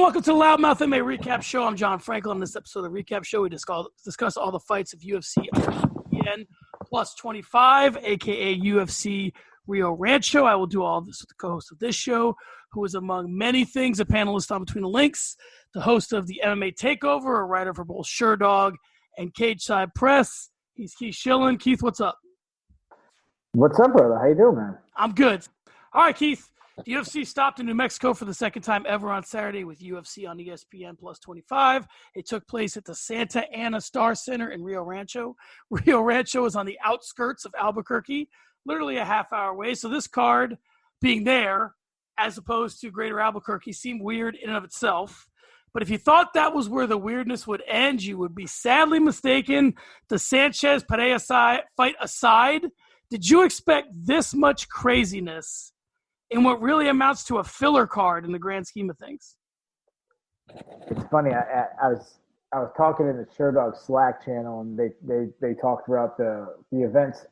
welcome to the LoudMouth MMA Recap Show. I'm John Franklin. On this episode of the Recap Show, we discuss all the fights of UFC plus 25, a.k.a. UFC Rio Rancho. I will do all this with the co-host of this show, who is, among many things, a panelist on Between the Links, the host of the MMA Takeover, a writer for both Sherdog and Cage Side Press. He's Keith Shillan. Keith, what's up? What's up, brother? How you doing, man? I'm good. All right, Keith. The UFC stopped in New Mexico for the second time ever on Saturday with UFC on ESPN plus 25. It took place at the Santa Ana Star Center in Rio Rancho. Rio Rancho is on the outskirts of Albuquerque, literally a half-hour away. So this card being there, as opposed to Greater Albuquerque, seemed weird in and of itself. But if you thought that was where the weirdness would end, you would be sadly mistaken. The Sanchez Pereira fight aside, did you expect this much craziness in what really amounts to a filler card in the grand scheme of things? It's funny. I was talking in the Sherdog Slack channel, and they talked throughout the events.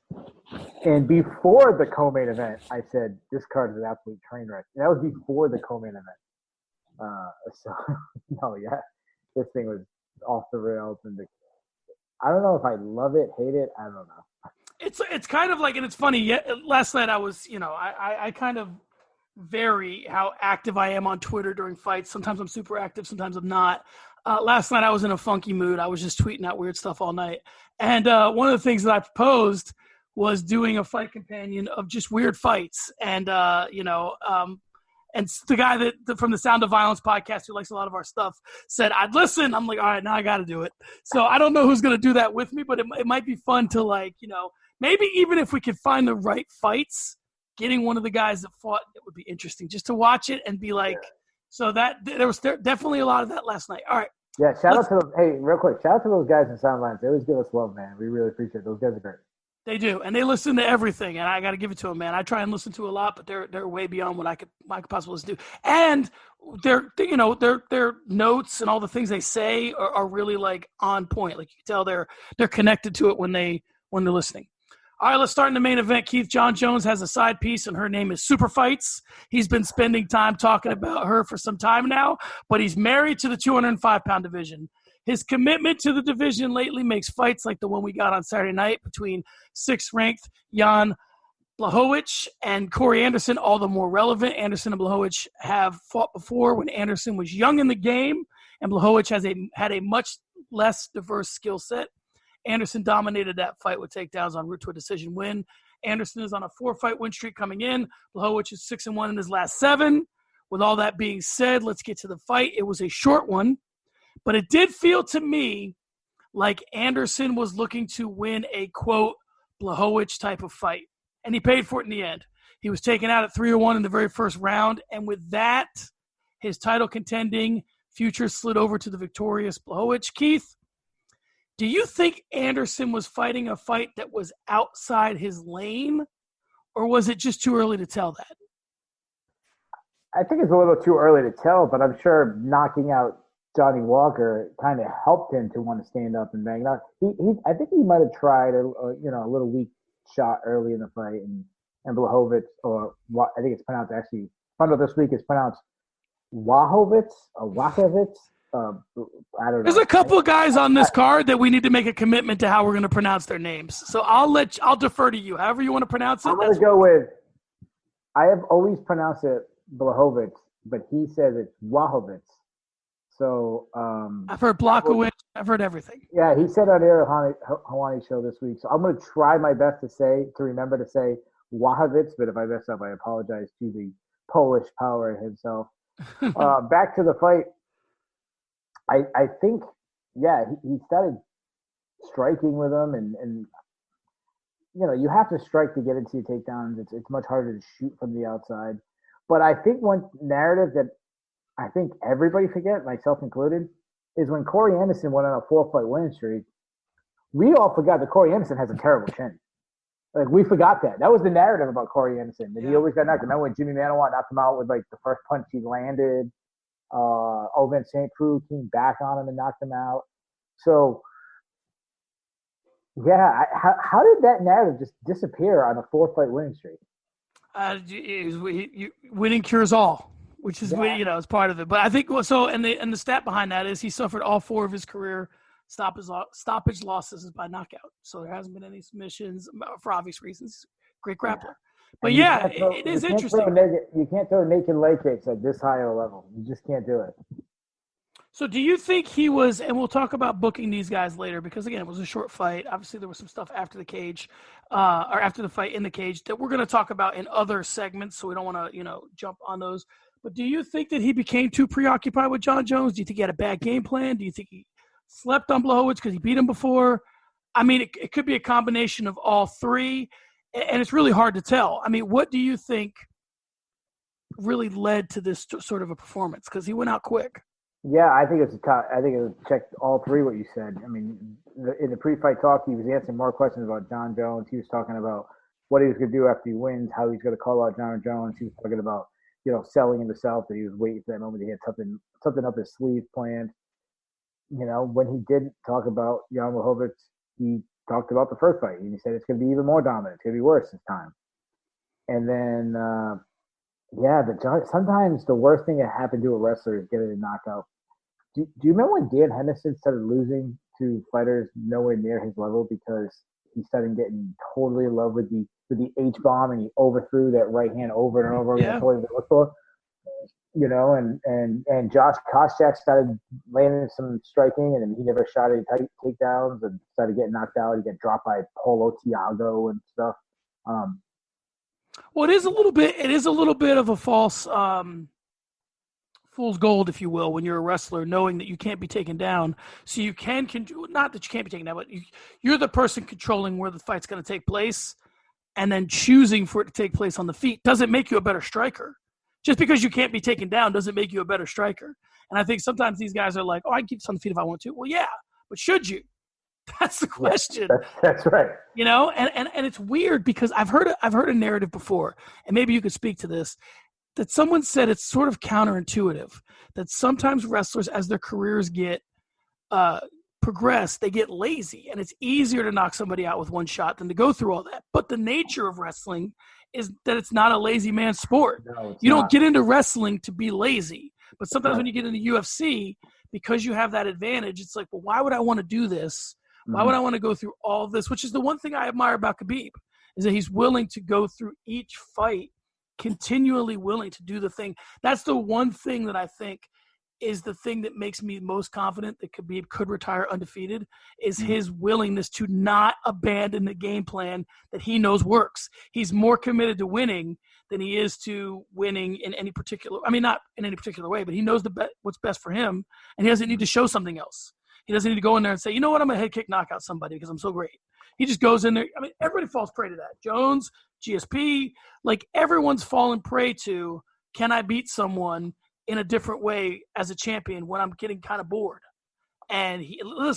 And before the co-main event, I said this card is an absolute train wreck. And that was before the co-main event. This thing was off the rails, and I don't know if I love it, hate it. I don't know. It's kind of like, and it's funny. Last night I was, I kind of vary how active I am on Twitter during fights. Sometimes I'm super active, sometimes I'm not. Last night I was in a funky mood. I was just tweeting out weird stuff all night. And one of the things that I proposed was doing a fight companion of just weird fights. And, and the guy that from the Sound of Violence podcast who likes a lot of our stuff said, I'd listen. I'm like, all right, now I got to do it. So I don't know who's going to do that with me, but it might be fun to maybe even if we could find the right fights, getting one of the guys that fought, it would be interesting just to watch it and be like, so that there was definitely a lot of that last night. All right. Yeah. Shout out to them. Hey, real quick. Shout out to those guys in Sound Lines. They always give us love, man. We really appreciate it. Those guys are great. They do. And they listen to everything. And I got to give it to them, man. I try and listen to a lot, but they're way beyond what I could possibly listen to. And their notes and all the things they say are really like on point. Like you can tell they're connected to it when they're listening. All right, let's start in the main event. Keith, John Jones has a side piece, and her name is Super Fights. He's been spending time talking about her for some time now, but he's married to the 205-pound division. His commitment to the division lately makes fights like the one we got on Saturday night between sixth-ranked Jan Blachowicz and Corey Anderson all the more relevant. Anderson and Blachowicz have fought before when Anderson was young in the game, and Blachowicz had a much less diverse skill set. Anderson dominated that fight with takedowns en route to a decision win. Anderson is on a 4-fight win streak coming in. Blachowicz is 6-1 in his last 7. With all that being said, let's get to the fight. It was a short one, but it did feel to me like Anderson was looking to win a, quote, Blachowicz type of fight, and he paid for it in the end. He was taken out at 3-1 in the very first round, and with that, his title contending future slid over to the victorious Blachowicz. Keith, do you think Anderson was fighting a fight that was outside his lane, or was it just too early to tell that? I think it's a little too early to tell, but I'm sure knocking out Johnny Walker kind of helped him to want to stand up and bang it out. I think he might have tried a little weak shot early in the fight, and Blachowicz, or I think it's pronounced actually. Found out this week it's pronounced Wachowicz or Wachowicz. I don't know. There's a couple of guys on this card that we need to make a commitment to how we're going to pronounce their names. So I'll defer to you. However you want to pronounce it. I'm going to go with. I have always pronounced it Blachowicz, but he says it's Wachowicz. So I've heard Blachowicz. I've heard everything. Yeah, he said on the Hawani show this week. So I'm going to try my best to remember to say Wachowicz, but if I mess up, I apologize to the Polish power himself. Back to the fight. I think, he started striking with him, and you have to strike to get into your takedowns. It's much harder to shoot from the outside. But I think one narrative that I think everybody forget, myself included, is when Corey Anderson went on a 4-fight winning streak, we all forgot that Corey Anderson has a terrible chin. Like, we forgot that. That was the narrative about Corey Anderson, that he always got knocked. Remember when Jimmy Manuwa knocked him out with, like, the first punch he landed? Oven St. Preux came back on him and knocked him out. So, how did that narrative just disappear on a 4-fight winning streak? Winning cures all. which is is part of it. But I think so. And the stat behind that is he suffered all 4 of his career stoppage losses by knockout. So there hasn't been any submissions for obvious reasons. Great grappler. But it is interesting. You can't throw naked leg kicks at this high of a level. You just can't do it. So do you think he was, and we'll talk about booking these guys later because, again, it was a short fight. Obviously, there was some stuff after the cage or after the fight in the cage that we're going to talk about in other segments, so we don't want to, jump on those. But do you think that he became too preoccupied with John Jones? Do you think he had a bad game plan? Do you think he slept on Blachowicz because he beat him before? I mean, it could be a combination of all three, and it's really hard to tell. I mean, what do you think really led to this sort of a performance? Because he went out quick. Yeah, I think it checked all three what you said. I mean, in the pre-fight talk, he was answering more questions about John Jones. He was talking about what he was going to do after he wins, how he's going to call out John Jones. He was talking about, selling himself, that he was waiting for that moment. He had something up his sleeve planned. When he didn't talk about Jan Blachowicz, he talked about the first fight. And he said it's going to be even more dominant. It's going to be worse this time. And then, sometimes the worst thing that happened to a wrestler is getting a knockout. Do you remember when Dan Henderson started losing to fighters nowhere near his level because he started getting totally in love with the H-bomb and he overthrew that right hand over and over again? Totally looked for. And Josh Koscheck started landing some striking, and he never shot any takedowns and started getting knocked out. He got dropped by Paulo Thiago and stuff. Well, it is a little bit of a false fool's gold, if you will, when you're a wrestler, knowing that you can't be taken down. So you can not that you can't be taken down, but you're the person controlling where the fight's going to take place, and then choosing for it to take place on the feet doesn't make you a better striker. Just because you can't be taken down doesn't make you a better striker. And I think sometimes these guys are like, "Oh, I can keep this on the feet if I want to." Well, yeah, but should you? That's the question. Yeah, that's right. And it's weird because I've heard a narrative before, and maybe you could speak to this, that someone said it's sort of counterintuitive that sometimes wrestlers, as their careers get progress, they get lazy, and it's easier to knock somebody out with one shot than to go through all that. But the nature of wrestling is that it's not a lazy man's sport. No, you don't get into wrestling to be lazy. But sometimes when you get into UFC, because you have that advantage, it's like, well, why would I want to do this? Why would I want to go through all of this? Which is the one thing I admire about Khabib, is that he's willing to go through each fight, continually willing to do the thing. That's the one thing that I think is the thing that makes me most confident that Khabib could retire undefeated, is his willingness to not abandon the game plan that he knows works. He's more committed to winning than he is to winning in any particular, not in any particular way, but he knows what's best for him, and he doesn't need to show something else. He doesn't need to go in there and say, you know what, I'm going to head kick knockout somebody because I'm so great. He just goes in there. Everybody falls prey to that. Jones, GSP, everyone's fallen prey to, can I beat someone in a different way as a champion when I'm getting kind of bored? And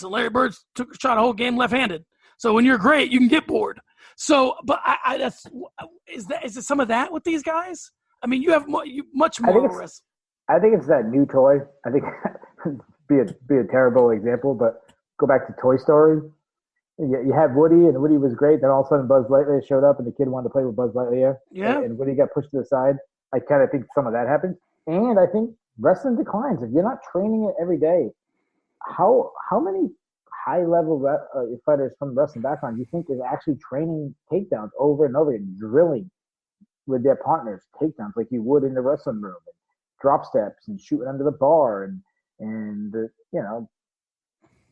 Larry Bird shot a whole game left-handed. So when you're great, you can get bored. So, but is it some of that with these guys? You have much more risk. I think it's that new toy. I think be a terrible example, but go back to Toy Story. You had Woody, and Woody was great. Then all of a sudden, Buzz Lightyear showed up, and the kid wanted to play with Buzz Lightyear. Yeah. And Woody got pushed to the side. I kind of think some of that happens. And I think wrestling declines. If you're not training it every day, how many high-level fighters from wrestling background do you think is actually training takedowns over and over again, drilling with their partners takedowns like you would in the wrestling room, and drop steps and shooting under the bar and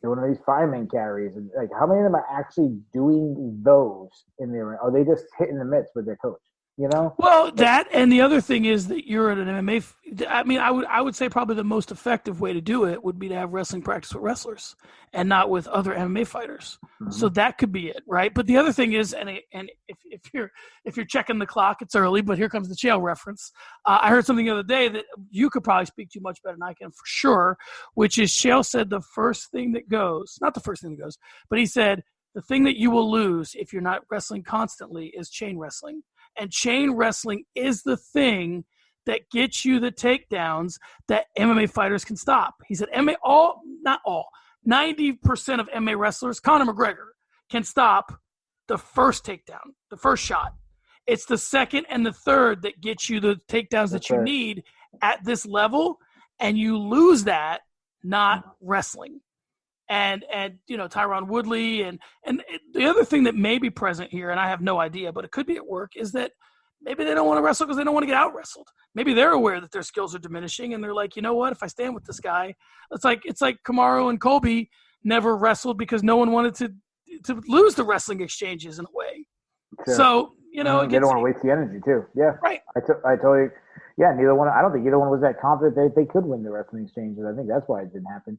doing these fireman carries, and how many of them are actually doing those in there? Are they just hitting the mitts with their coach? Well, that, and the other thing is that you're at an MMA. I would say probably the most effective way to do it would be to have wrestling practice with wrestlers and not with other MMA fighters. Mm-hmm. So that could be it, right? But the other thing is, and if you're checking the clock, it's early, but here comes the Chael reference. I heard something the other day that you could probably speak to much better than I can for sure, which is Chael said the first thing that goes, not the first thing that goes, but he said the thing that you will lose if you're not wrestling constantly is chain wrestling. And chain wrestling is the thing that gets you the takedowns that MMA fighters can stop. He said, not all, 90% of MMA wrestlers, Conor McGregor, can stop the first takedown, the first shot. It's the second and the third that gets you the takedowns that you need. at this level, and you lose that not wrestling. And Tyron Woodley and the other thing that may be present here, and I have no idea, but it could be at work, is that maybe they don't want to wrestle because they don't want to get out wrestled. Maybe they're aware that their skills are diminishing, and they're like, you know what? If I stand with this guy, it's like Kamaru and Colby never wrestled because no one wanted to lose the wrestling exchanges in a way. Sure. So they don't want to waste the energy too. Yeah, right. I totally. Yeah, neither one. I don't think either one was that confident that they could win the wrestling exchanges. I think that's why it didn't happen.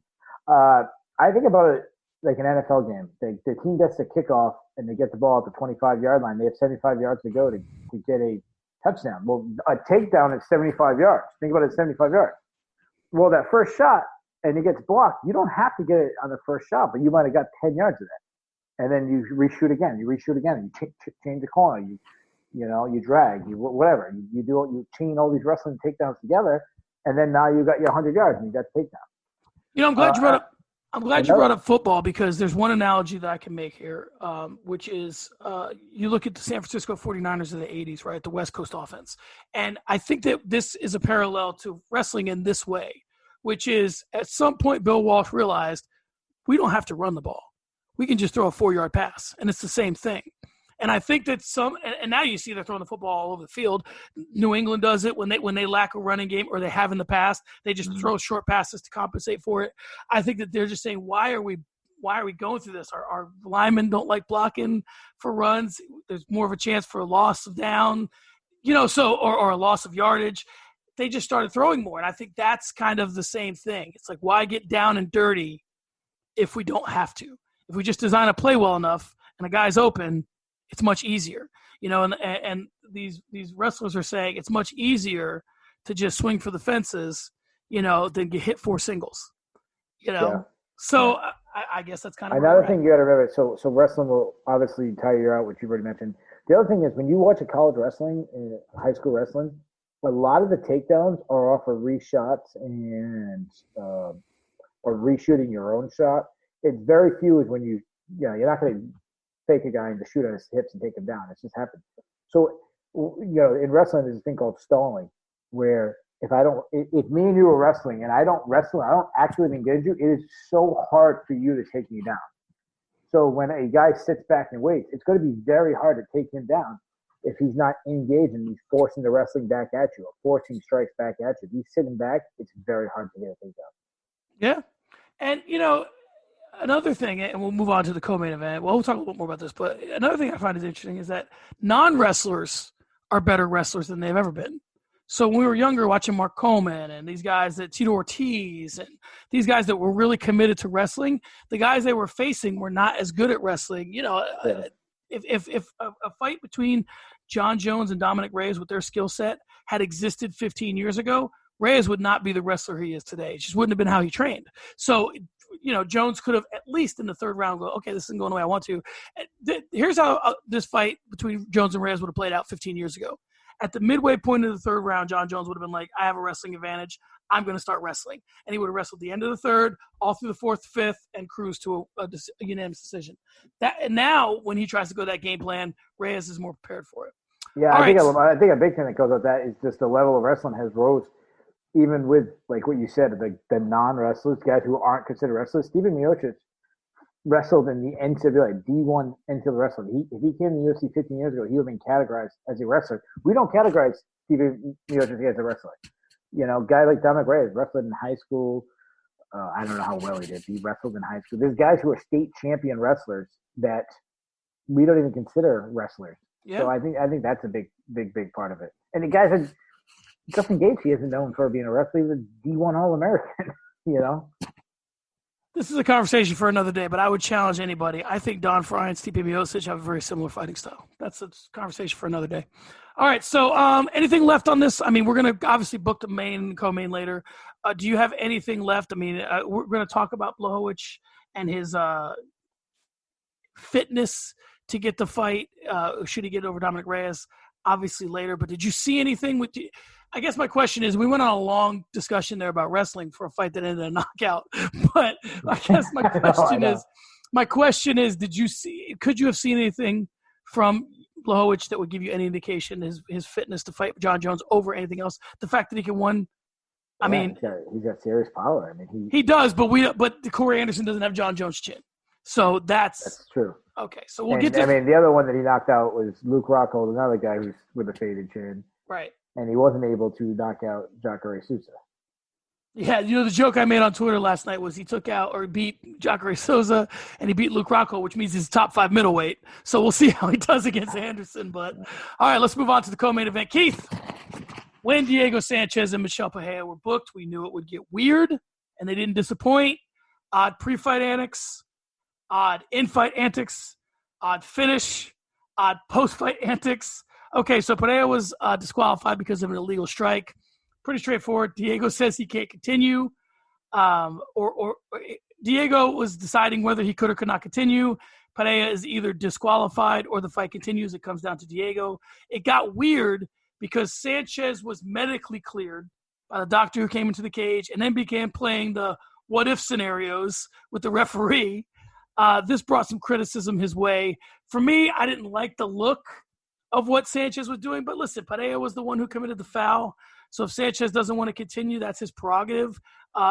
I think about it like an NFL game. The team gets the kickoff and they get the ball at the 25-yard line. They have 75 yards to go to get a touchdown. Well, a takedown is 75 yards. Think about it, 75 yards. Well, that first shot, and it gets blocked, you don't have to get it on the first shot, but you might have got 10 yards of that. And then you reshoot again. You change the corner. You drag, whatever. You chain all these wrestling takedowns together, and then now you got your 100 yards and you got the takedown. I'm glad you brought up. I'm glad you brought up football because there's one analogy that I can make here, which is you look at the San Francisco 49ers of the 80s, right, the West Coast offense. And I think that this is a parallel to wrestling in this way, which is at some point Bill Walsh realized we don't have to run the ball. We can just throw a 4-yard pass, and it's the same thing. And I think that and now you see they're throwing the football all over the field. New England does it when they lack a running game, or they have in the past. They just throw short passes to compensate for it. I think that they're just saying, why are we going through this? Our linemen don't like blocking for runs. There's more of a chance for a loss of down, or a loss of yardage. They just started throwing more, and I think that's kind of the same thing. It's like, why get down and dirty if we don't have to? If we just design a play well enough and a guy's open, it's much easier, and these wrestlers are saying it's much easier to just swing for the fences, than get hit 4 singles, Yeah. So I guess that's kind of another thing you got to remember. So wrestling will obviously tire you out, which you've already mentioned. The other thing is when you watch a college wrestling, high school wrestling, a lot of the takedowns are off of reshots and or reshooting your own shot. It's very few is when you're not going to fake a guy and just shoot on his hips and take him down. It's just happened. So, in wrestling, there's a thing called stalling, where if me and you are wrestling and I don't wrestle, I don't actually engage you, it is so hard for you to take me down. So when a guy sits back and waits, it's going to be very hard to take him down if he's not engaged and he's forcing the wrestling back at you or forcing strikes back at you. If he's sitting back, it's very hard to get a takedown. Yeah. And, another thing, and we'll move on to the co-main event. Well, we'll talk a little more about this, but another thing I find is interesting is that non-wrestlers are better wrestlers than they've ever been. So when we were younger, watching Mark Coleman and these guys that Tito Ortiz and these guys that were really committed to wrestling, the guys they were facing were not as good at wrestling. If a fight between John Jones and Dominic Reyes with their skill set had existed 15 years ago, Reyes would not be the wrestler he is today. It just wouldn't have been how he trained. So Jones could have at least in the third round go, okay, this isn't going the way I want to. Here's how this fight between Jones and Reyes would have played out 15 years ago. At the midway point of the third round, John Jones would have been like, I have a wrestling advantage. I'm going to start wrestling. And he would have wrestled the end of the third, all through the fourth, fifth, and cruise to a unanimous decision. And now when he tries to go that game plan, Reyes is more prepared for it. Yeah, I think a big thing that goes with that is just the level of wrestling has rose. Even with, like what you said, the non-wrestlers, guys who aren't considered wrestlers. Steven Miocic wrestled in the NCAA, D1 NCAA wrestling. If he came to the UFC 15 years ago, he would have been categorized as a wrestler. We don't categorize Steven Miocic as a wrestler. Guy like Dominic Reyes wrestled in high school. I don't know how well he did. He wrestled in high school. There's guys who are state champion wrestlers that we don't even consider wrestlers. Yeah. So I think that's a big part of it. And the guys that Justin Gaethje isn't known for being a wrestler. He was a D1 All-American, This is a conversation for another day, but I would challenge anybody. I think Don Frye and Stipe Miocic have a very similar fighting style. That's a conversation for another day. All right, so anything left on this? I mean, we're going to obviously book the main and co-main later. Do you have anything left? I mean, we're going to talk about Blachowicz and his fitness to get the fight. Should he get over Dominic Reyes? Obviously later, but did you see anything with – I guess my question is, we went on a long discussion there about wrestling for a fight that ended in a knockout. But I guess my question is, could you have seen anything from Blachowicz that would give you any indication his fitness to fight John Jones over anything else? The fact that he can I mean, he's got serious power. I mean, he does, but Corey Anderson doesn't have John Jones' chin, so that's true. Okay, so we'll get to. I mean, the other one that he knocked out was Luke Rockhold, another guy who's with a faded chin, right? And he wasn't able to knock out Jacare Souza. Yeah, the joke I made on Twitter last night was he beat Jacare Souza and he beat Luke Rockhold, which means he's top 5 middleweight. So we'll see how he does against Anderson. But all right, let's move on to the co-main event. Keith, when Diego Sanchez and Michel Pereira were booked, we knew it would get weird, and they didn't disappoint. Odd pre-fight antics, odd in-fight antics, odd finish, odd post-fight antics. Okay, so Pereira was disqualified because of an illegal strike. Pretty straightforward. Diego says he can't continue, or Diego was deciding whether he could or could not continue. Pereira is either disqualified or the fight continues. It comes down to Diego. It got weird because Sanchez was medically cleared by the doctor who came into the cage and then began playing the what-if scenarios with the referee. This brought some criticism his way. For me, I didn't like the look of what Sanchez was doing, but listen, Pereira was the one who committed the foul. So if Sanchez doesn't want to continue, that's his prerogative,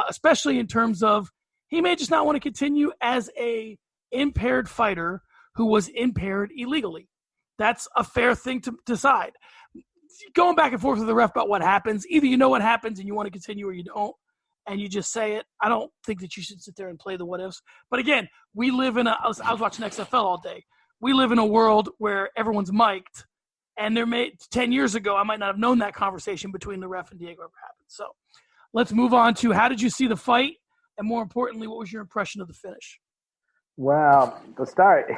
especially in terms of he may just not want to continue as a impaired fighter who was impaired illegally. That's a fair thing to decide. Going back and forth with the ref about what happens, either you know what happens and you want to continue or you don't, and you just say it. I don't think that you should sit there and play the what-ifs. But again, we live in I was watching XFL all day. We live in a world where everyone's mic'd. And 10 years ago, I might not have known that conversation between the ref and Diego ever happened. So let's move on to how did you see the fight? And more importantly, what was your impression of the finish? Well, to start,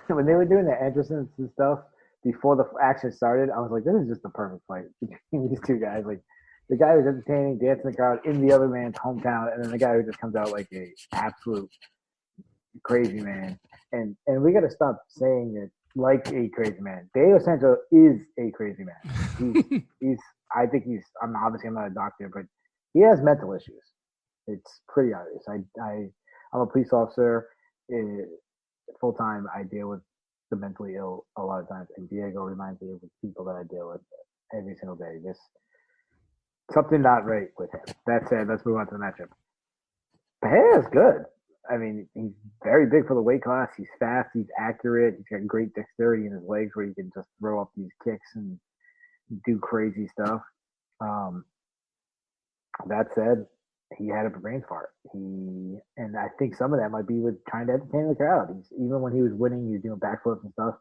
when they were doing the entrances and stuff, before the action started, I was like, this is just the perfect fight between these two guys. Like, the guy who's entertaining, dancing the crowd in the other man's hometown, and then the guy who just comes out like a absolute crazy man. And we got to stop saying it like a crazy man. Diego Sanchez is a crazy man. I'm not a doctor, but he has mental issues. It's pretty obvious. I'm a police officer. Full time, I deal with the mentally ill a lot of times, and Diego reminds me of the people that I deal with every single day. Just something not right with him. That said, let's move on to the matchup. Pereira's good. I mean, he's very big for the weight class. He's fast. He's accurate. He's got great dexterity in his legs where he can just throw up these kicks and do crazy stuff. That said, he had a brain fart. And I think some of that might be with trying to entertain the crowd. Even when he was winning, he was doing backflips and stuff.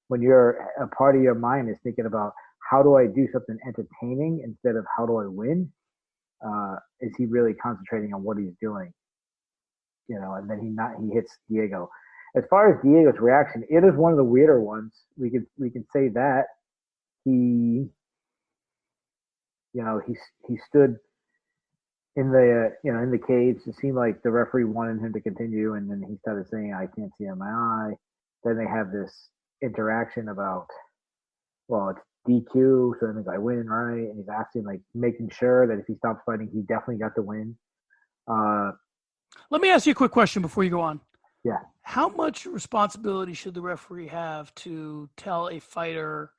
When a part of your mind is thinking about how do I do something entertaining instead of how do I win, is he really concentrating on what he's doing? And then he hits Diego. As far as Diego's reaction, it is one of the weirder ones. We can say that he stood in the cage. It seemed like the referee wanted him to continue, and then he started saying, "I can't see in my eye." Then they have this interaction about, well, it's DQ, so that means I win, right? And he's asking, like, making sure that if he stops fighting, he definitely got the win. Let me ask you a quick question before you go on. Yeah. How much responsibility should the referee have to tell a fighter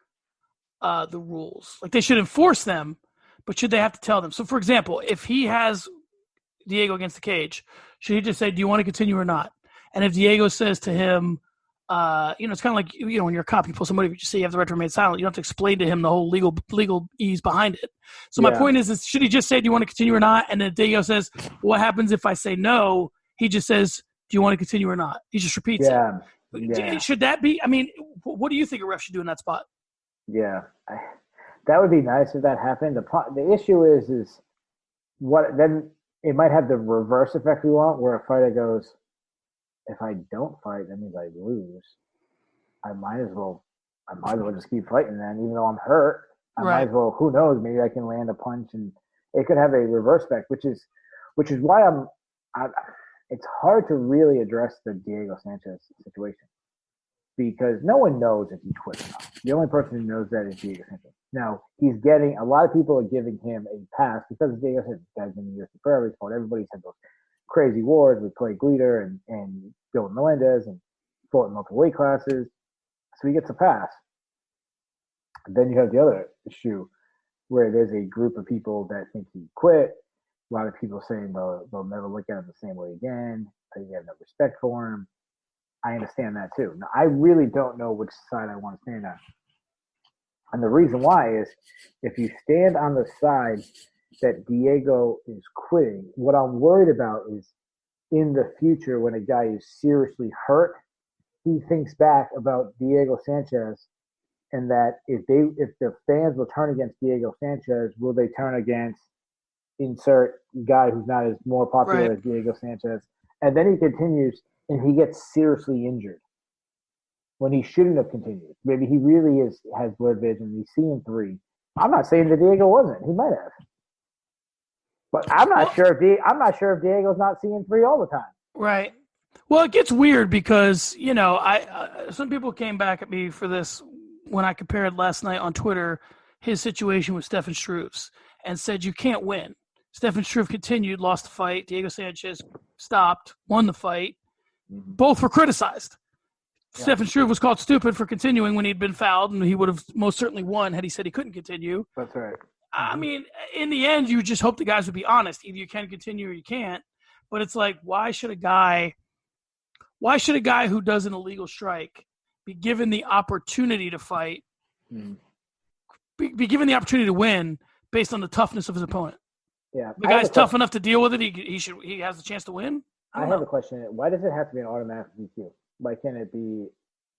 the rules? Like, they should enforce them, but should they have to tell them? So, for example, if he has Diego against the cage, should he just say, do you want to continue or not? And if Diego says to him, it's kind of like, when you're a cop, you pull somebody, you just say you have the right to remain silent. You don't have to explain to him the whole legal ease behind it. So my point is, should he just say, do you want to continue or not? And then Diego says, what happens if I say no? He just says, do you want to continue or not? He just repeats it. Yeah. Should that be, what do you think a ref should do in that spot? Yeah. That would be nice if that happened. The issue is what then it might have the reverse effect we want, where a fighter goes, if I don't fight, that means I lose. I might as well just keep fighting then, even though I'm hurt. Might as well, who knows, maybe I can land a punch, and it could have a reverse effect, which is why it's hard to really address the Diego Sanchez situation, because no one knows if he quit or not. The only person who knows that is Diego Sanchez. Now, a lot of people are giving him a pass because of Diego Sanchez. Guy's been in the UFC forever. He's fought everybody's had those crazy wars with Clay Guida and Bill Melendez, and fought in multiple weight classes. So he gets a pass. Then you have the other issue. where there's a group of people that think he quit. A lot of people saying they'll never look at him the same way again. They have no respect for him. I understand that too. Now, I really don't know which side I want to stand on. And the reason why is if you stand on the side that Diego is quitting, what I'm worried about is in the future when a guy is seriously hurt, he thinks back about Diego Sanchez and that if the fans will turn against Diego Sanchez, will they turn against insert guy who's not as more popular as Diego Sanchez? And then he continues and he gets seriously injured when he shouldn't have continued. Maybe he really has blurred vision. He's seeing 3. I'm not saying that Diego wasn't. He might have. But I'm not sure if Diego's not seeing 3 all the time. Right. Well, it gets weird because, some people came back at me for this when I compared last night on Twitter his situation with Stefan Struve's and said you can't win. Stefan Struve continued, lost the fight. Diego Sanchez stopped, won the fight. Mm-hmm. Both were criticized. Yeah. Stefan Struve was called stupid for continuing when he'd been fouled, and he would have most certainly won had he said he couldn't continue. That's right. I mean, in the end, you just hope the guys would be honest. Either you can continue or you can't. But it's like, why should a guy who does an illegal strike be given the opportunity to fight, be given the opportunity to win based on the toughness of his opponent? Yeah, the guy's tough enough to deal with it. He has the chance to win. I have a question. Why does it have to be an automatic DQ? Why can't it be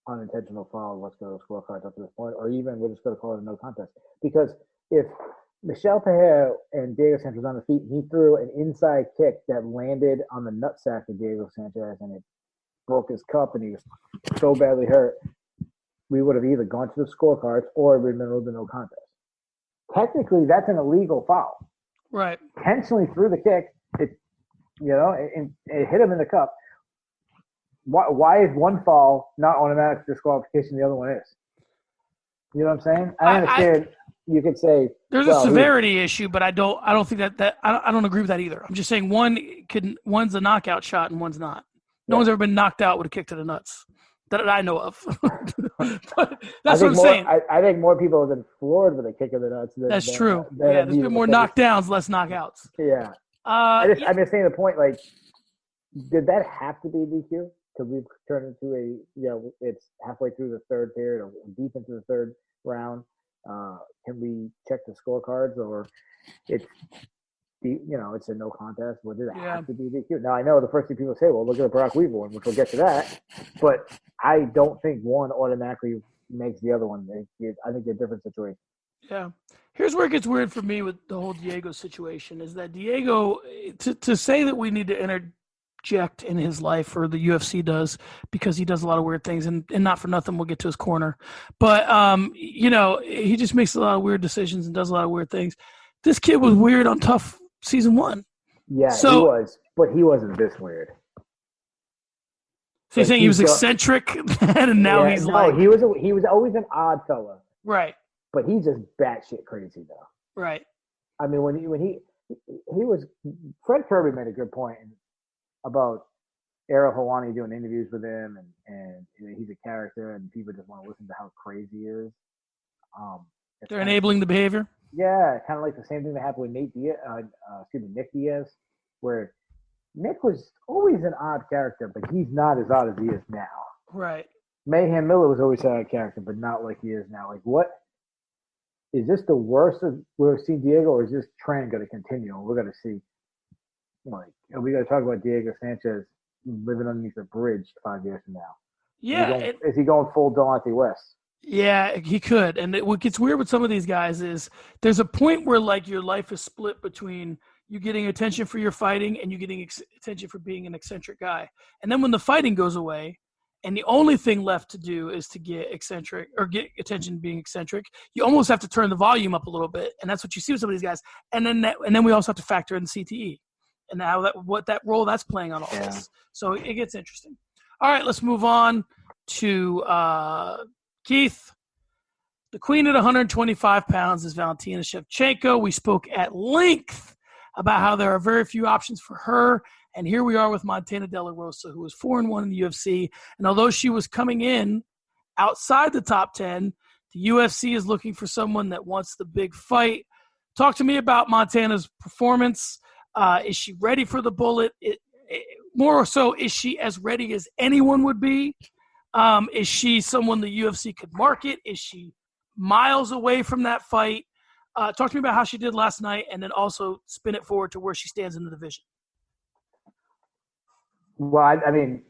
unintentional foul? Let's go to scorecards up to this point, or even we're just going to call it a no contest? Because if Michel Pereira and Diego Sanchez on the feet, he threw an inside kick that landed on the nutsack of Diego Sanchez, and it broke his cup, and he was so badly hurt. We would have either gone to the scorecards or we would have been no contest. Technically, that's an illegal foul. Right. Intentionally threw the kick. It hit him in the cup. Why is one foul not automatic disqualification? The other one is. You know what I'm saying? I understand. You could say there's a severity issue, but I don't think that I don't agree with that either. I'm just saying one's a knockout shot and one's not. No one's ever been knocked out with a kick to the nuts that I know of. But that's what I'm saying. I think more people have been floored with a kick of the nuts. That's true. There's been more knockdowns, less knockouts. Yeah. I'm just saying the point. Like, did that have to be DQ? Could we turn into it's halfway through the third period or deep into the third round? Can we check the scorecards, or it's a no contest? Or did it have to be DQ? Now I know the first thing people say, well, look at the Brock Weaver one, which we'll get to that. But I don't think one automatically makes the other one. I think they're different situations. Yeah. Here's where it gets weird for me with the whole Diego situation is that Diego, to say that we need to interject in his life, or the UFC does, because he does a lot of weird things, and not for nothing, we'll get to his corner. But, he just makes a lot of weird decisions and does a lot of weird things. This kid was weird on Tough Season 1. Yeah, he was, but he wasn't this weird. So you're saying he was eccentric, and now he's like... he was always an odd fella. Right. But he's just batshit crazy, though. Right. I mean, when he was... Fred Kirby made a good point about Ariel Helwani doing interviews with him, and he's a character, and people just want to listen to how crazy he is. They're enabling the behavior? Yeah, kind of like the same thing that happened with Nick Diaz, where Nick was always an odd character, but he's not as odd as he is now. Right. Mayhem Miller was always an odd character, but not like he is now. Like, what is this the worst of we've seen Diego, or is this trend going to continue? And we're going to see, like, are we going to talk about Diego Sanchez living underneath a bridge 5 years from now? Yeah. Is he going full Delonte West? Yeah, he could. And what gets weird with some of these guys is there's a point where, like, your life is split between you getting attention for your fighting and you getting attention for being an eccentric guy. And then when the fighting goes away and the only thing left to do is to get eccentric or get attention being eccentric, you almost have to turn the volume up a little bit. And that's what you see with some of these guys. And then we also have to factor in the CTE and now that role that's playing on all this. So it gets interesting. All right, let's move on to Keith. The queen at 125 pounds is Valentina Shevchenko. We spoke at length about how there are very few options for her. And here we are with Montana De La Rosa, who was 4-1 in the UFC. And although she was coming in outside the top 10, the UFC is looking for someone that wants the big fight. Talk to me about Montana's performance. Is she ready for the bullet? More so, is she as ready as anyone would be? Is she someone the UFC could market? Is she miles away from that fight? Talk to me about how she did last night, and then also spin it forward to where she stands in the division. Well, I mean,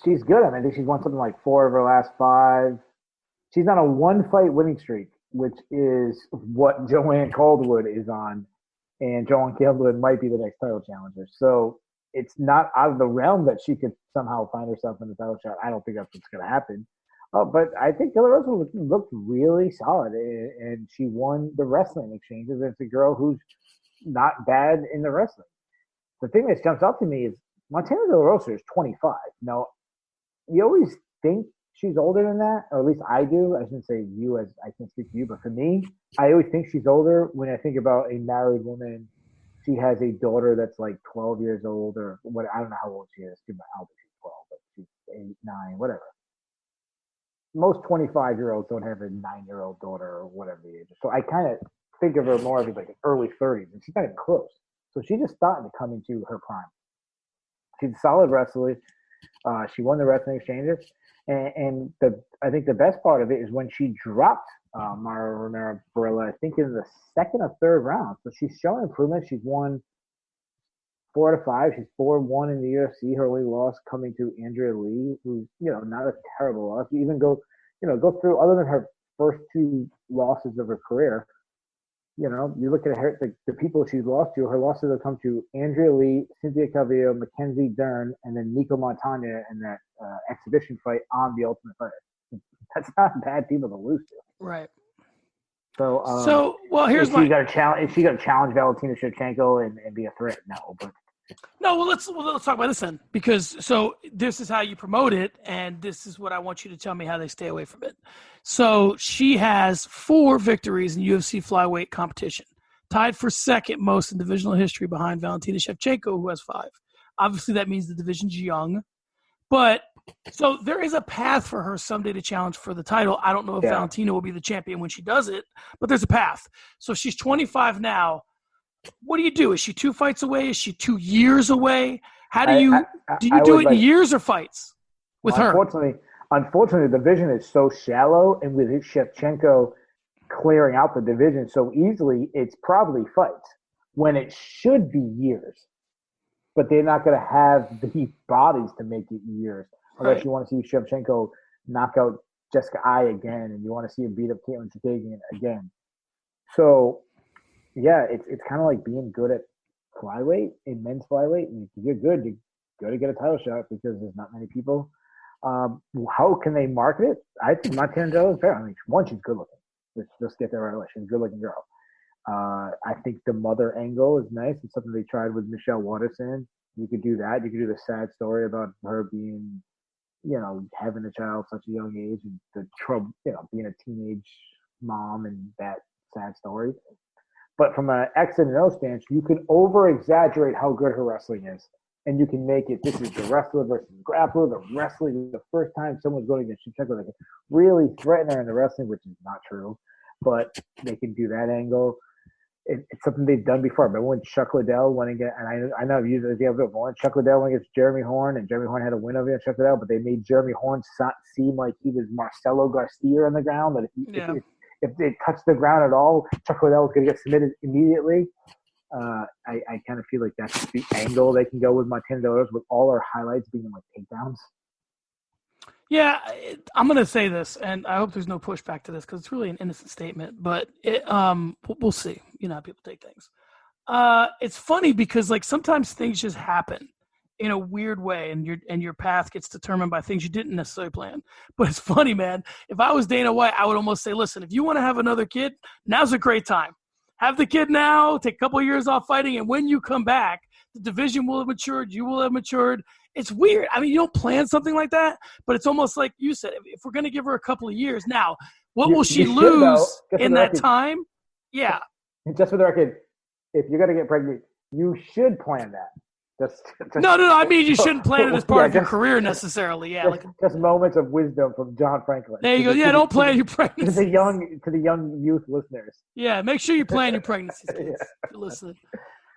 she's good. I mean, I think she's won something like 4 of her last 5. She's on a 1-fight winning streak, which is what Joanne Calderwood is on, and Joanne Calderwood might be the next title challenger. So it's not out of the realm that she could somehow find herself in the title shot. I don't think that's what's going to happen. But I think De La Rosa looked really solid, and she won the wrestling exchanges. It's a girl who's not bad in the wrestling. The thing that jumps out to me is Montana De La Rosa is 25. Now, you always think she's older than that, or at least I do. I shouldn't say you, as I can't speak to you, but for me, I always think she's older when I think about a married woman. She has a daughter that's like 12 years old, or what? I don't know how old she is. I don't think she's 12, but she's 8, 9, whatever. Most 25-year-olds don't have a 9-year-old daughter or whatever the age is. So I kind of think of her more as like early 30s, and she's not even close. So she's just starting to come into her prime. She's a solid wrestler. She won the wrestling exchanges. And I think the best part of it is when she dropped Mara Romero Barella, I think in the 2nd or 3rd round. So she's shown improvement. She's won 4 out of 5. She's 4-1 in the UFC. Her only loss coming to Andrea Lee, who's not a terrible loss. You even go through, other than her first 2 losses of her career. You look at her, the people she's lost to. Her losses have come to Andrea Lee, Cynthia Calvillo, Mackenzie Dern, and then Nico Montana in that exhibition fight on The Ultimate Fighter. That's not bad people to lose to. Right. So, well, here's she got to challenge. Is she going to challenge Valentina Shevchenko and be a threat? No, but. No, well, let's talk about this then, because this is how you promote it, and this is what I want you to tell me how they stay away from it. So she has 4 victories in UFC flyweight competition, tied for 2nd most in divisional history behind Valentina Shevchenko, who has 5. Obviously, that means the division's young, but so there is a path for her someday to challenge for the title. I don't know if Valentina will be the champion when she does it, but there's a path. So she's 25 now. What do? Is she 2 fights away? Is she 2 years away? How do you do it in years or fights with her? Unfortunately, the division is so shallow, and with Shevchenko clearing out the division so easily, it's probably fights when it should be years. But they're not going to have the bodies to make it years unless you want to see Shevchenko knock out Jessica Ai again, and you want to see her beat up Caitlin Chookagian again. So. Yeah, it's kind of like being good at flyweight, in men's flyweight. And if you're good, you got to get a title shot because there's not many people. How can they market it? I think Montana Joe is fair. I mean, one, she's good looking. Let's get that right away. She's a good looking girl. I think the mother angle is nice. It's something they tried with Michelle Waterson. You could do that. You could do the sad story about her being, having a child at such a young age and the trouble, being a teenage mom and that sad story. But from an X and an O stance, you can over-exaggerate how good her wrestling is. And you can make it, this is the wrestler versus the grappler. The wrestling, the first time someone's going against Shevchenko, they can really threaten her in the wrestling, which is not true. But they can do that angle. It's something they've done before. But when Chuck Liddell went against, and I know I've used it as the example, but Chuck Liddell went against Jeremy Horn, and Jeremy Horn had a win over Chuck Liddell, but they made Jeremy Horn seem like he was Marcelo Garcia on the ground, that if it touched the ground at all, Chuck Liddell was going to get submitted immediately. I kind of feel like that's the angle they can go with Montana De La Rosa, with all our highlights being like takedowns. Yeah, I'm going to say this, and I hope there's no pushback to this because it's really an innocent statement, but we'll see. You know how people take things. It's funny because sometimes things just happen in a weird way, and your path gets determined by things you didn't necessarily plan. But it's funny, man. If I was Dana White, I would almost say, listen, if you want to have another kid, now's a great time. Have the kid now, take a couple of years off fighting, and when you come back, the division will have matured, you will have matured. It's weird. I mean, you don't plan something like that, but it's almost like you said, if we're going to give her a couple of years. Now, what will she lose in that time? Yeah. Just for the record, if you're going to get pregnant, you should plan that. No. I mean, you shouldn't plan it as part of your career necessarily. Yeah, just moments of wisdom from John Franklin. There you go. Yeah, don't plan your pregnancy. To the young youth listeners. Yeah, make sure you plan your pregnancies, kids. If you're listening.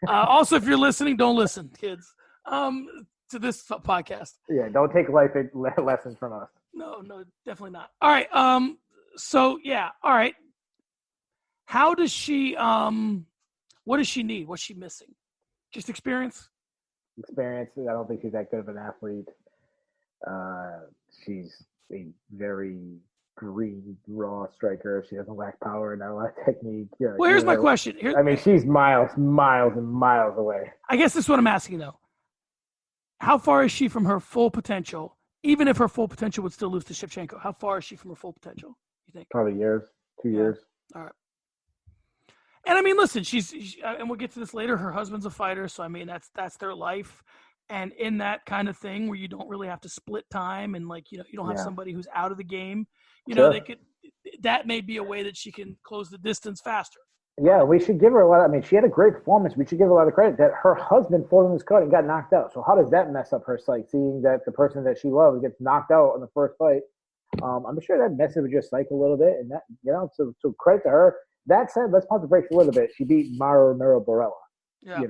Also, if you're listening, don't listen, kids. To this podcast. Yeah, don't take life lessons from us. No, definitely not. All right. So yeah. All right. How does she? What does she need? What's she missing? Just experience. Experience. I don't think she's that good of an athlete. She's a very green, raw striker. She doesn't lack power, not a lot of technique. Well, here's my question. She's miles and miles away. I guess this is what I'm asking, though. How far is she from her full potential? Even if her full potential would still lose to Shevchenko, how far is she from her full potential, you think? Probably 2 years. All right. And I mean, listen, she's and we'll get to this later. Her husband's a fighter, so I mean, that's their life. And in that kind of thing where you don't really have to split time and you don't have somebody who's out of the game, that may be a way that she can close the distance faster. Yeah, we should give her a lot. She had a great performance. We should give her a lot of credit that her husband fought in this cut and got knocked out. So how does that mess up her psyche, seeing that the person that she loves gets knocked out in the first fight? I'm sure that messes with your psyche a little bit, and that so credit to her. That said, let's pump the brakes a little bit. She beat Mara Borella. Yeah.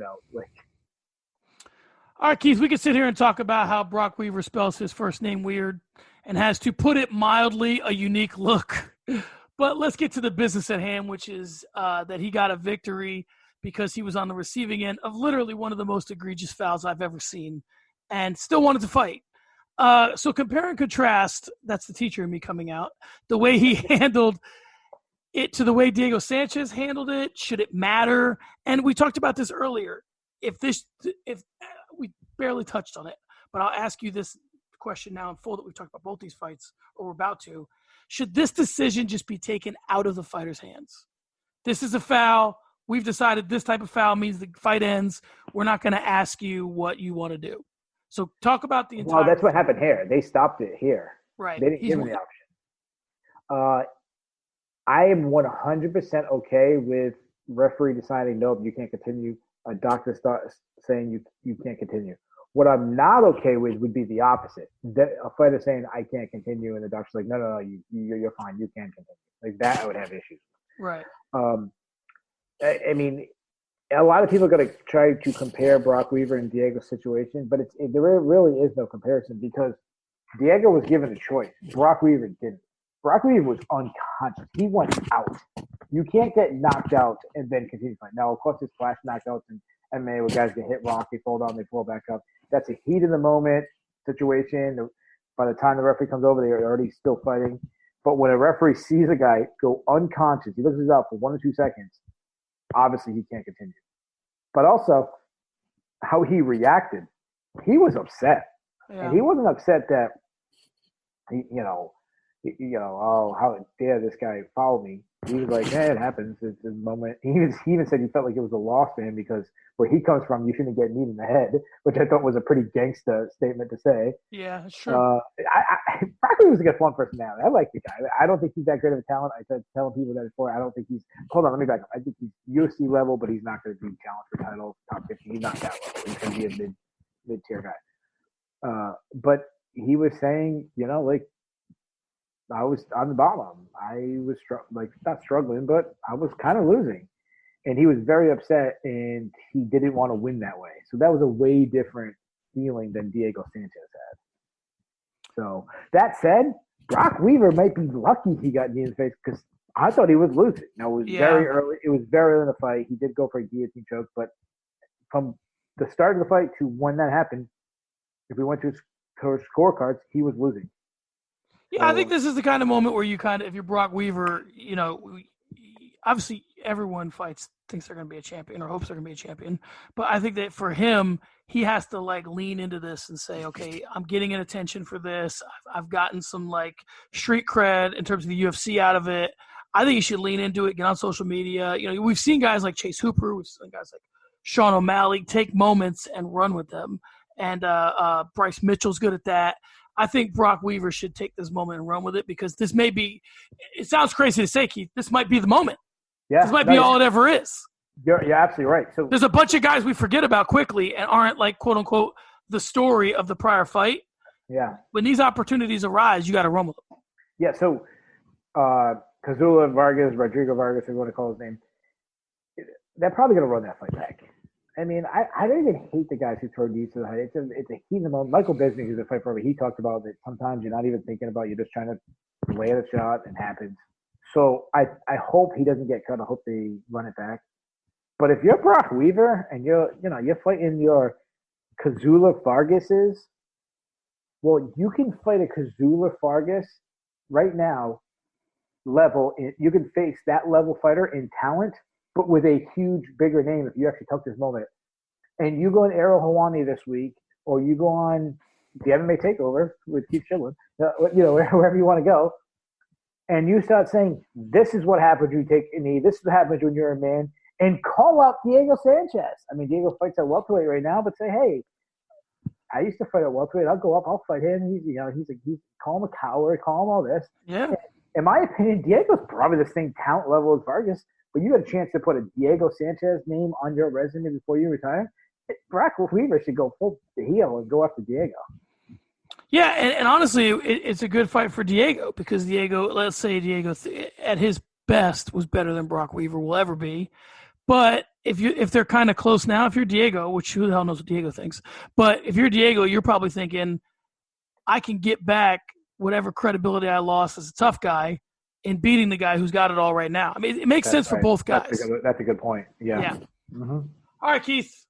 All right, Keith, we could sit here and talk about how Brock Weaver spells his first name weird and has, to put it mildly, a unique look. But let's get to the business at hand, which is that he got a victory because he was on the receiving end of literally one of the most egregious fouls I've ever seen and still wanted to fight. So compare and contrast, that's the teacher in me coming out, the way he handled it to the way Diego Sanchez handled it. Should it matter? And we talked about this earlier. If we barely touched on it, but I'll ask you this question now in full that we've talked about both these fights, or we're about to. Should this decision just be taken out of the fighter's hands? This is a foul. We've decided this type of foul means the fight ends. We're not going to ask you what you want to do. So talk about the entire. Well, that's what happened here. They stopped it here. Right. They didn't give him the option. I am 100% okay with referee deciding, nope, you can't continue. A doctor starts saying you can't continue. What I'm not okay with would be the opposite. A fighter saying, I can't continue, and the doctor's like, no, you're fine. You can continue. Like that, I would have issues. Right. I mean, a lot of people are going to try to compare Brock Weaver and Diego's situation, but there really is no comparison because Diego was given a choice. Brock Weaver didn't. Brock Weaver was unconscious. He went out. You can't get knocked out and then continue to fight. Now, of course, there's flash knockouts in MMA where guys get hit rock, they fall down, they fall back up. That's a heat of the moment situation. By the time the referee comes over, they're already still fighting. But when a referee sees a guy go unconscious, he looks out for 1 or 2 seconds, obviously he can't continue. But also, how he reacted, he was upset. Yeah. And he wasn't upset that, how dare this guy follow me. He was like, it happens. It's a moment. He even said he felt like it was a loss for him because where he comes from, you shouldn't get kneed in the head, which I thought was a pretty gangsta statement to say. Yeah, sure. Brock was a good fun personality. I like the guy. I don't think he's that great of a talent. I said telling people that before. I don't think he's – hold on, let me back up. I think he's UFC level, but he's not going to be challenged for titles, top 50. He's not that level. He's going to be a mid-tier guy. But he was saying, I was on the bottom. I was not struggling, but I was kind of losing. And he was very upset, and he didn't want to win that way. So that was a way different feeling than Diego Sanchez had. So that said, Brock Weaver might be lucky he got knee in the face because I thought he was losing. Now, it was very early. It was very early in the fight. He did go for a guillotine choke, but from the start of the fight to when that happened, if we went to his scorecards, he was losing. Yeah, I think this is the kind of moment where you if you're Brock Weaver, obviously everyone thinks they're going to be a champion or hopes they're going to be a champion. But I think that for him, he has to lean into this and say, okay, I'm getting an attention for this. I've gotten some street cred in terms of the UFC out of it. I think you should lean into it, get on social media. We've seen guys like Chase Hooper, we've seen guys like Sean O'Malley take moments and run with them. And Bryce Mitchell's good at that. I think Brock Weaver should take this moment and run with it because this may be – it sounds crazy to say, Keith. This might be the moment. Yeah, this might be all it ever is. You're absolutely right. So There's a bunch of guys we forget about quickly and aren't like quote unquote the story of the prior fight. yeah, When these opportunities arise, you got to run with them. yeah. So Kazula Vargas, Rodrigo Vargas, if you want to call his name, they're probably going to run that fight back. I mean, I don't even hate the guys who throw knees to the head. It's a heat in the moment. Michael Bisping, who's a fight for me, he talked about that sometimes you're not even thinking about, you're just trying to land a shot and it happens. So I hope he doesn't get cut. I hope they run it back. But if you're Brock Weaver and you're fighting your Kazula Vargases, well, you can fight a Kazula Vargas right now level. You can face that level fighter in talent, but with a huge, bigger name if you actually took this moment. And you go on Errol Hawani this week, or you go on the MMA Takeover with Keith Shillan, wherever you want to go, and you start saying, this is what happens when you take a knee, this is what happens when you're a man, and call out Diego Sanchez. I mean, Diego fights at welterweight right now, but say, hey, I used to fight at welterweight. I'll go up. I'll fight him. He's call him a coward. Call him all this. Yeah. In my opinion, Diego's probably the same talent level as Vargas, but you got a chance to put a Diego Sanchez name on your resume before you retire. Brock Weaver should go full heel and go after Diego. Yeah, and honestly, it's a good fight for Diego because Diego, let's say Diego at his best was better than Brock Weaver will ever be. But if they're kind of close now, if you're Diego, which who the hell knows what Diego thinks, but if you're Diego, you're probably thinking, I can get back whatever credibility I lost as a tough guy in beating the guy who's got it all right now. I mean, it makes sense for both guys. That's a good point. Yeah. Mm-hmm. All right, Keith.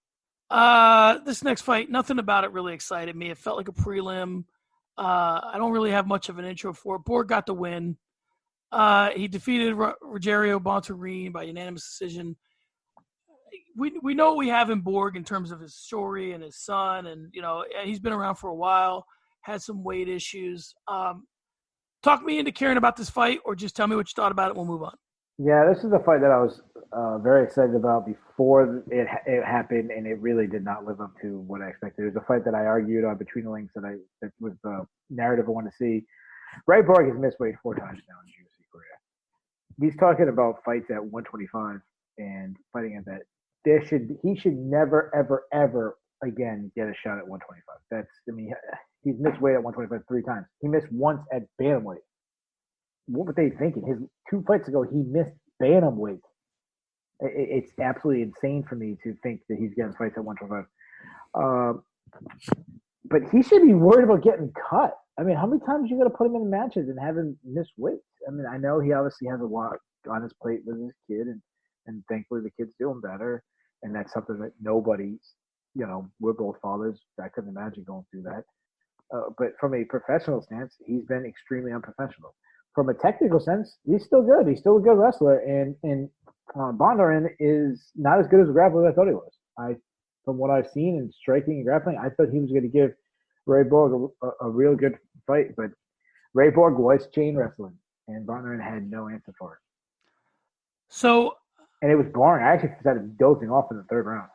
This next fight, nothing about it really excited me. It felt like a prelim. I don't really have much of an intro for it. Borg got the win. He defeated Rogerio Bontorin by unanimous decision. We know what we have in Borg in terms of his story and his son, and he's been around for a while. Had some weight issues. Talk me into caring about this fight, or just tell me what you thought about it. We'll move on. Yeah, this is a fight that I was very excited about before it happened, and it really did not live up to what I expected. It was a fight that I argued on Between the Links that was the narrative I want to see. Ray Borg has missed weight 4 times now in UFC career. He's talking about fights at 125 and fighting at that. He should never, ever, ever again get a shot at 125. He's missed weight at 125 3 times. He missed once at bantamweight. What were they thinking? His 2 fights ago, he missed bantamweight. It's absolutely insane for me to think that he's getting fights at 125. But he should be worried about getting cut. I mean, how many times are you going to put him in matches and have him miss weight? I mean, I know he obviously has a lot on his plate with his kid, and thankfully the kid's doing better. And that's something that nobody's, we're both fathers. I couldn't imagine going through that. But from a professional stance, he's been extremely unprofessional. From a technical sense, he's still good. He's still a good wrestler. And Bondarin is not as good as a grappler as I thought he was. From what I've seen in striking and grappling, I thought he was going to give Ray Borg a real good fight. But Ray Borg was chain wrestling, and Bondarin had no answer for it. And it was boring. I actually started dozing off in the 3rd round.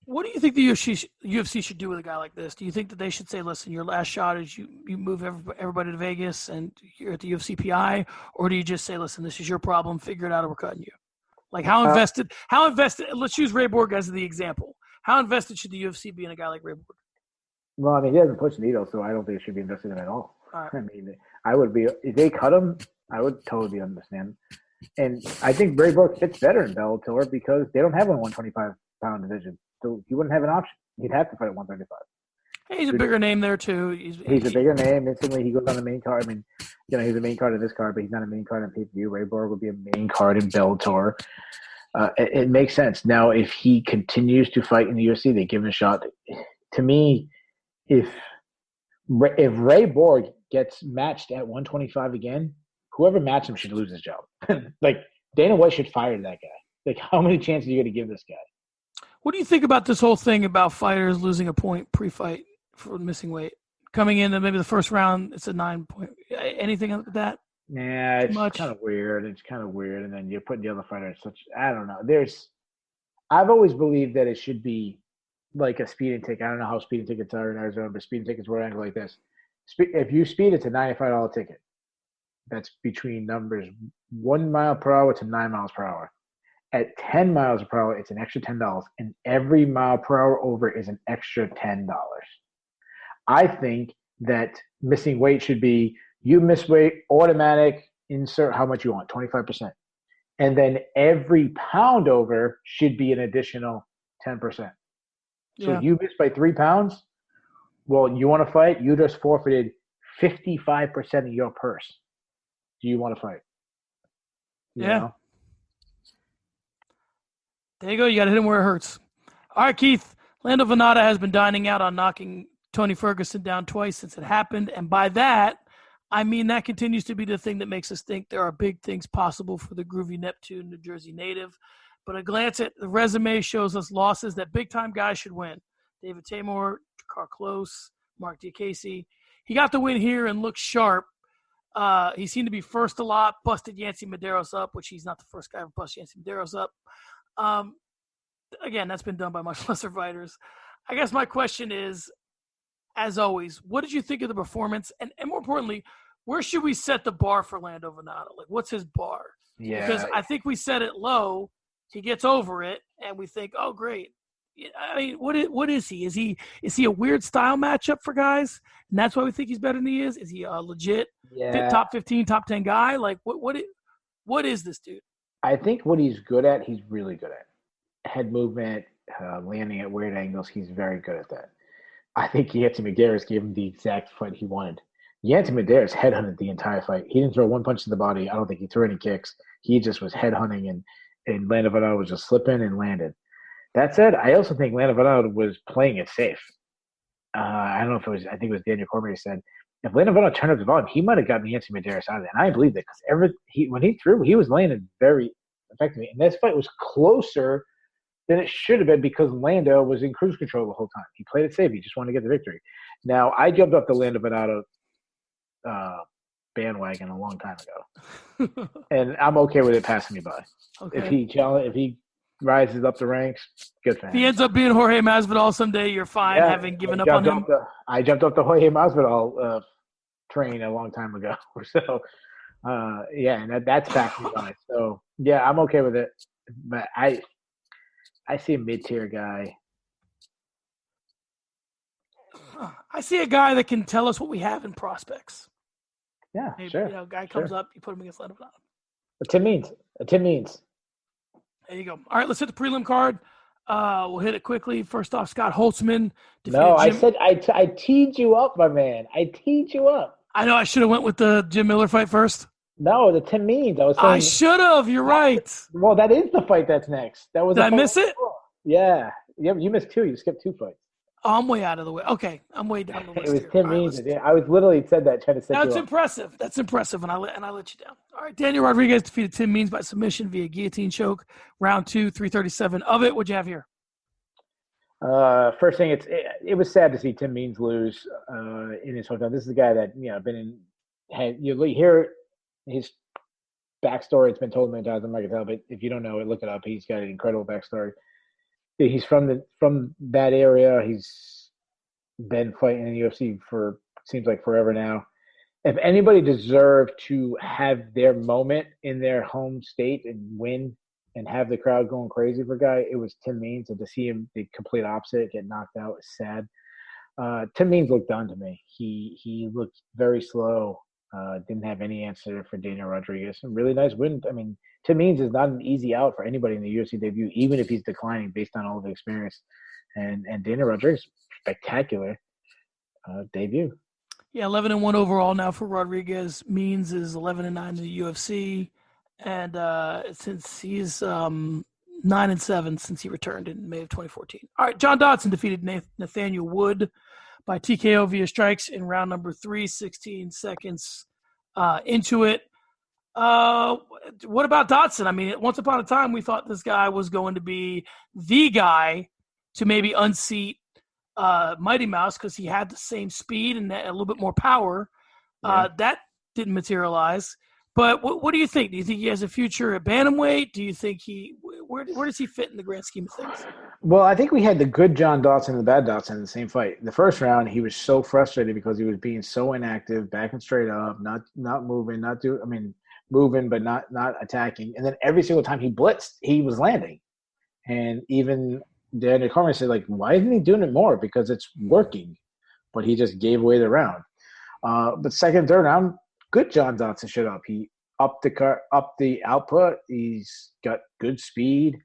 What do you think the UFC should do with a guy like this? Do you think that they should say, listen, your last shot is you move everybody to Vegas and you're at the UFC PI? Or do you just say, listen, this is your problem, figure it out, or we're cutting you? Like how invested, let's use Ray Borg as the example. How invested should the UFC be in a guy like Ray Borg? Well, I mean, he doesn't push the needle, so I don't think it should be invested in at all. Right. I mean, I would be, if they cut him, I would totally understand. And I think Ray Borg fits better in Bellator because they don't have a 125-pound division. So he wouldn't have an option. He'd have to fight at 135. Hey, he's a bigger name there, too. He's a bigger name. Instantly, he goes on the main card. I mean, he's a main card of this card, but he's not a main card on pay-per-view. Ray Borg would be a main card in Bellator. It makes sense. Now, if he continues to fight in the UFC, they give him a shot. To me, if Ray Borg gets matched at 125 again, whoever matched him should lose his job. Like, Dana White should fire that guy. Like, how many chances are you going to give this guy? What do you think about this whole thing about fighters losing a point pre-fight for missing weight? Coming in and maybe the first round, it's a 9 point. Anything like that? Yeah, it's kind of weird. It's kind of weird. And then you're putting the other fighter in such – I don't know. I've always believed that it should be like a speeding ticket. I don't know how speeding tickets are in Arizona, but speeding tickets were angled like this. If you speed, it's a $95 ticket. That's between numbers 1 mile per hour to 9 miles per hour. At 10 miles per hour, it's an extra $10, and every mile per hour over is an extra $10. I think that missing weight should be you miss weight, automatic, insert how much you want, 25%. And then every pound over should be an additional 10%. So you missed by 3 pounds. Well, you want to fight? You just forfeited 55% of your purse. Do you want to fight? You know? There you go. You got to hit him where it hurts. All right, Keith. Lando Venata has been dining out on knocking Tony Ferguson down twice since it happened. And by that, I mean that continues to be the thing that makes us think there are big things possible for the groovy Neptune, New Jersey native. But a glance at the resume shows us losses that big-time guys should win. David Tamor, Jakar Close, Mark Diakese. He got the win here and looked sharp. He seemed to be first a lot, busted Yancy Medeiros up, which he's not the first guy to bust Yancy Medeiros up. Again, that's been done by much lesser fighters. I guess my question is, as always, what did you think of the performance? And more importantly, where should we set the bar for Lando Venata? Like, what's his bar? Yeah. Because I think we set it low. He gets over it, and we think, oh, great. I mean, what is he? Is he a weird style matchup for guys? And that's why we think he's better than he is? Is he a legit top 15, top 10 guy? Like, what is this dude? I think what he's good at, he's really good at. Head movement, landing at weird angles, he's very good at that. I think Yancy Medeiros gave him the exact fight he wanted. Yancy Medeiros headhunted the entire fight. He didn't throw one punch to the body. I don't think he threw any kicks. He just was headhunting, and Lando Venata was just slipping and landed. That said, I also think Lando Venata was playing it safe. I don't know if it was – I think it was Daniel Cormier said, if Lando Venata turned up the volume, he might have gotten Yancy Medeiros out of it. And I believe that because when he threw, he was landing very effectively. And this fight was closer than it should have been because Lando was in cruise control the whole time. He played it safe. He just wanted to get the victory. Now, I jumped off the Lando Venata bandwagon a long time ago. And I'm okay with it passing me by. Okay. If he rises up the ranks, good for him. If he ends up being Jorge Masvidal someday, you're fine having given up on him. I jumped off the Jorge Masvidal train a long time ago. So, and that's passed me by. So, yeah, I'm okay with it. But I see a mid-tier guy. I see a guy that can tell us what we have in prospects. Yeah, maybe, sure. Guy comes up, you put him against Lando Venata. Tim Means. There you go. All right, let's hit the prelim card. We'll hit it quickly. First off, Scott Holtzman. No, I said I teed you up, my man. I teed you up. I know I should have went with the Jim Miller fight first. No, the Tim Means. I should have. You're right. Well, that is the fight that's next. That was. Did I miss it? Yeah. You missed 2. You skipped 2 fights. Oh, I'm way out of the way. Okay, I'm way down the list. It was Tim Means. I was literally said that trying to set you up. That's impressive. That's impressive, and I let you down. All right, Daniel Rodriguez defeated Tim Means by submission via guillotine choke. Round 2, 337 of it. What'd you have here? First thing, it was sad to see Tim Means lose in his hometown. This is a guy that you hear his backstory. It's been told many times. I'm not gonna tell, but if you don't know it, look it up. He's got an incredible backstory. He's from that area. He's been fighting in the UFC for seems like forever now. If anybody deserved to have their moment in their home state and win and have the crowd going crazy for a guy, it was Tim Means. And to see him the complete opposite, get knocked out, is sad. Tim Means looked done to me. He looked very slow. Didn't have any answer for Daniel Rodriguez. A really nice win. I mean, Tim Means is not an easy out for anybody in the UFC debut, even if he's declining based on all the experience. And Daniel Rodriguez, spectacular debut. Yeah, 11-1 overall now for Rodriguez. Means is 11-9 in the UFC, and since he's 9-7 since he returned in May of 2014. All right, John Dodson defeated Nathaniel Wood by TKO via strikes in round number 3, 16 seconds into it. What about Dodson? I mean, once upon a time, we thought this guy was going to be the guy to maybe unseat Mighty Mouse because he had the same speed and a little bit more power. Yeah. That didn't materialize. But what do you think? Do you think he has a future at bantamweight? Do you think where does he fit in the grand scheme of things? Well, I think we had the good John Dodson and the bad Dodson in the same fight. The first round, he was so frustrated because he was being so inactive, backing straight up, not moving, moving but not attacking. And then every single time he blitzed, he was landing. And even Daniel Cormier said, like, why isn't he doing it more? Because it's working. But he just gave away the round. But second, third round, good John Dodson showed up. He upped the output. He's got good speed.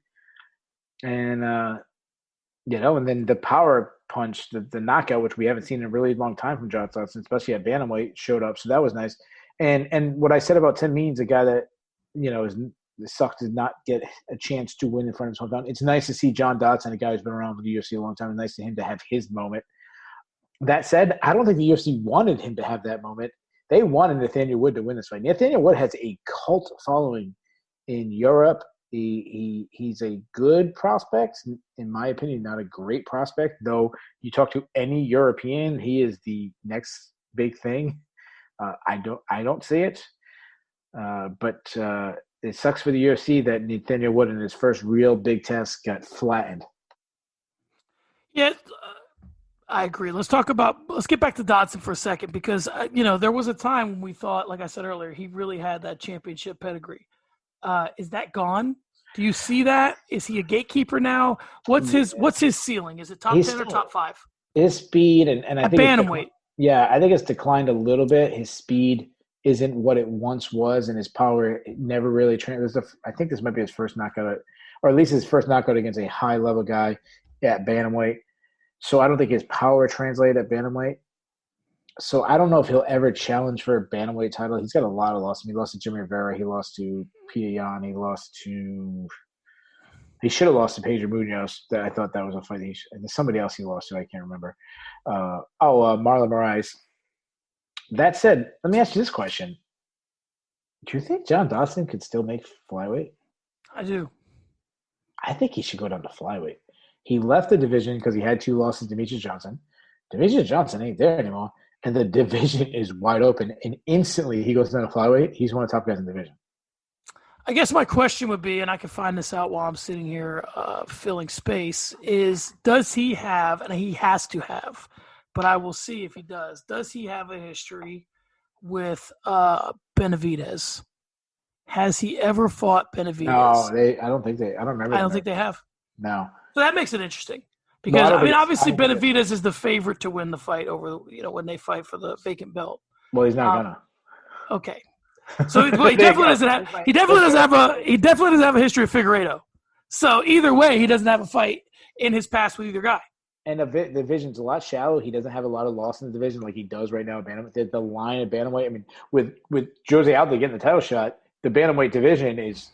And, and then the power punch, the knockout, which we haven't seen in a really long time from John Dodson, especially at bantamweight, showed up. So that was nice. And what I said about Tim Means, a guy that, it sucks to not get a chance to win in front of his hometown. It's nice to see John Dodson, a guy who's been around with the UFC a long time. It's nice to him to have his moment. That said, I don't think the UFC wanted him to have that moment. They wanted Nathaniel Wood to win this fight. Nathaniel Wood has a cult following in Europe. He's a good prospect, in my opinion, not a great prospect. Though you talk to any European, he is the next big thing. I don't see it, but it sucks for the UFC that Nathaniel Wood in his first real big test got flattened. Yeah, I agree. Let's get back to Dodson for a second because, there was a time when we thought, like I said earlier, he really had that championship pedigree. Is that gone? Do you see that? Is he a gatekeeper now? What's his ceiling? Is it top 10 or top 5? His speed and I think bantamweight. I think it's declined a little bit. His speed isn't what it once was, and his power never really I think this might be his first knockout, or at least his first knockout against a high-level guy at bantamweight. So I don't think his power translated at bantamweight. So I don't know if he'll ever challenge for a bantamweight title. He's got a lot of losses. He lost to Jimmy Rivera. He lost to Peter Yan. He should have lost to Pedro Munoz. I thought that was a fight. And somebody else he lost to. I can't remember. Marlon Moraes. That said, let me ask you this question. Do you think John Dodson could still make flyweight? I do. I think he should go down to flyweight. He left the division because he had 2 losses to Demetrius Johnson. Demetrius Johnson ain't there anymore, and the division is wide open. And instantly he goes down to flyweight. He's one of the top guys in the division. I guess my question would be, and I can find this out while I'm sitting here filling space, is does he have, and he has to have, but I will see if he does he have a history with Benavidez? Has he ever fought Benavidez? No, I don't remember. I don't think they have. No. So that makes it interesting. Because, obviously Benavidez is the favorite to win the fight over, when they fight for the vacant belt. Well, he's not gonna. Okay. So he definitely doesn't have a history of Figueiredo. So either way, he doesn't have a fight in his past with either guy. And the division's a lot shallow. He doesn't have a lot of loss in the division like he does right now at bantamweight. The line at bantamweight, I mean, with Jose Aldo getting the title shot, the bantamweight division is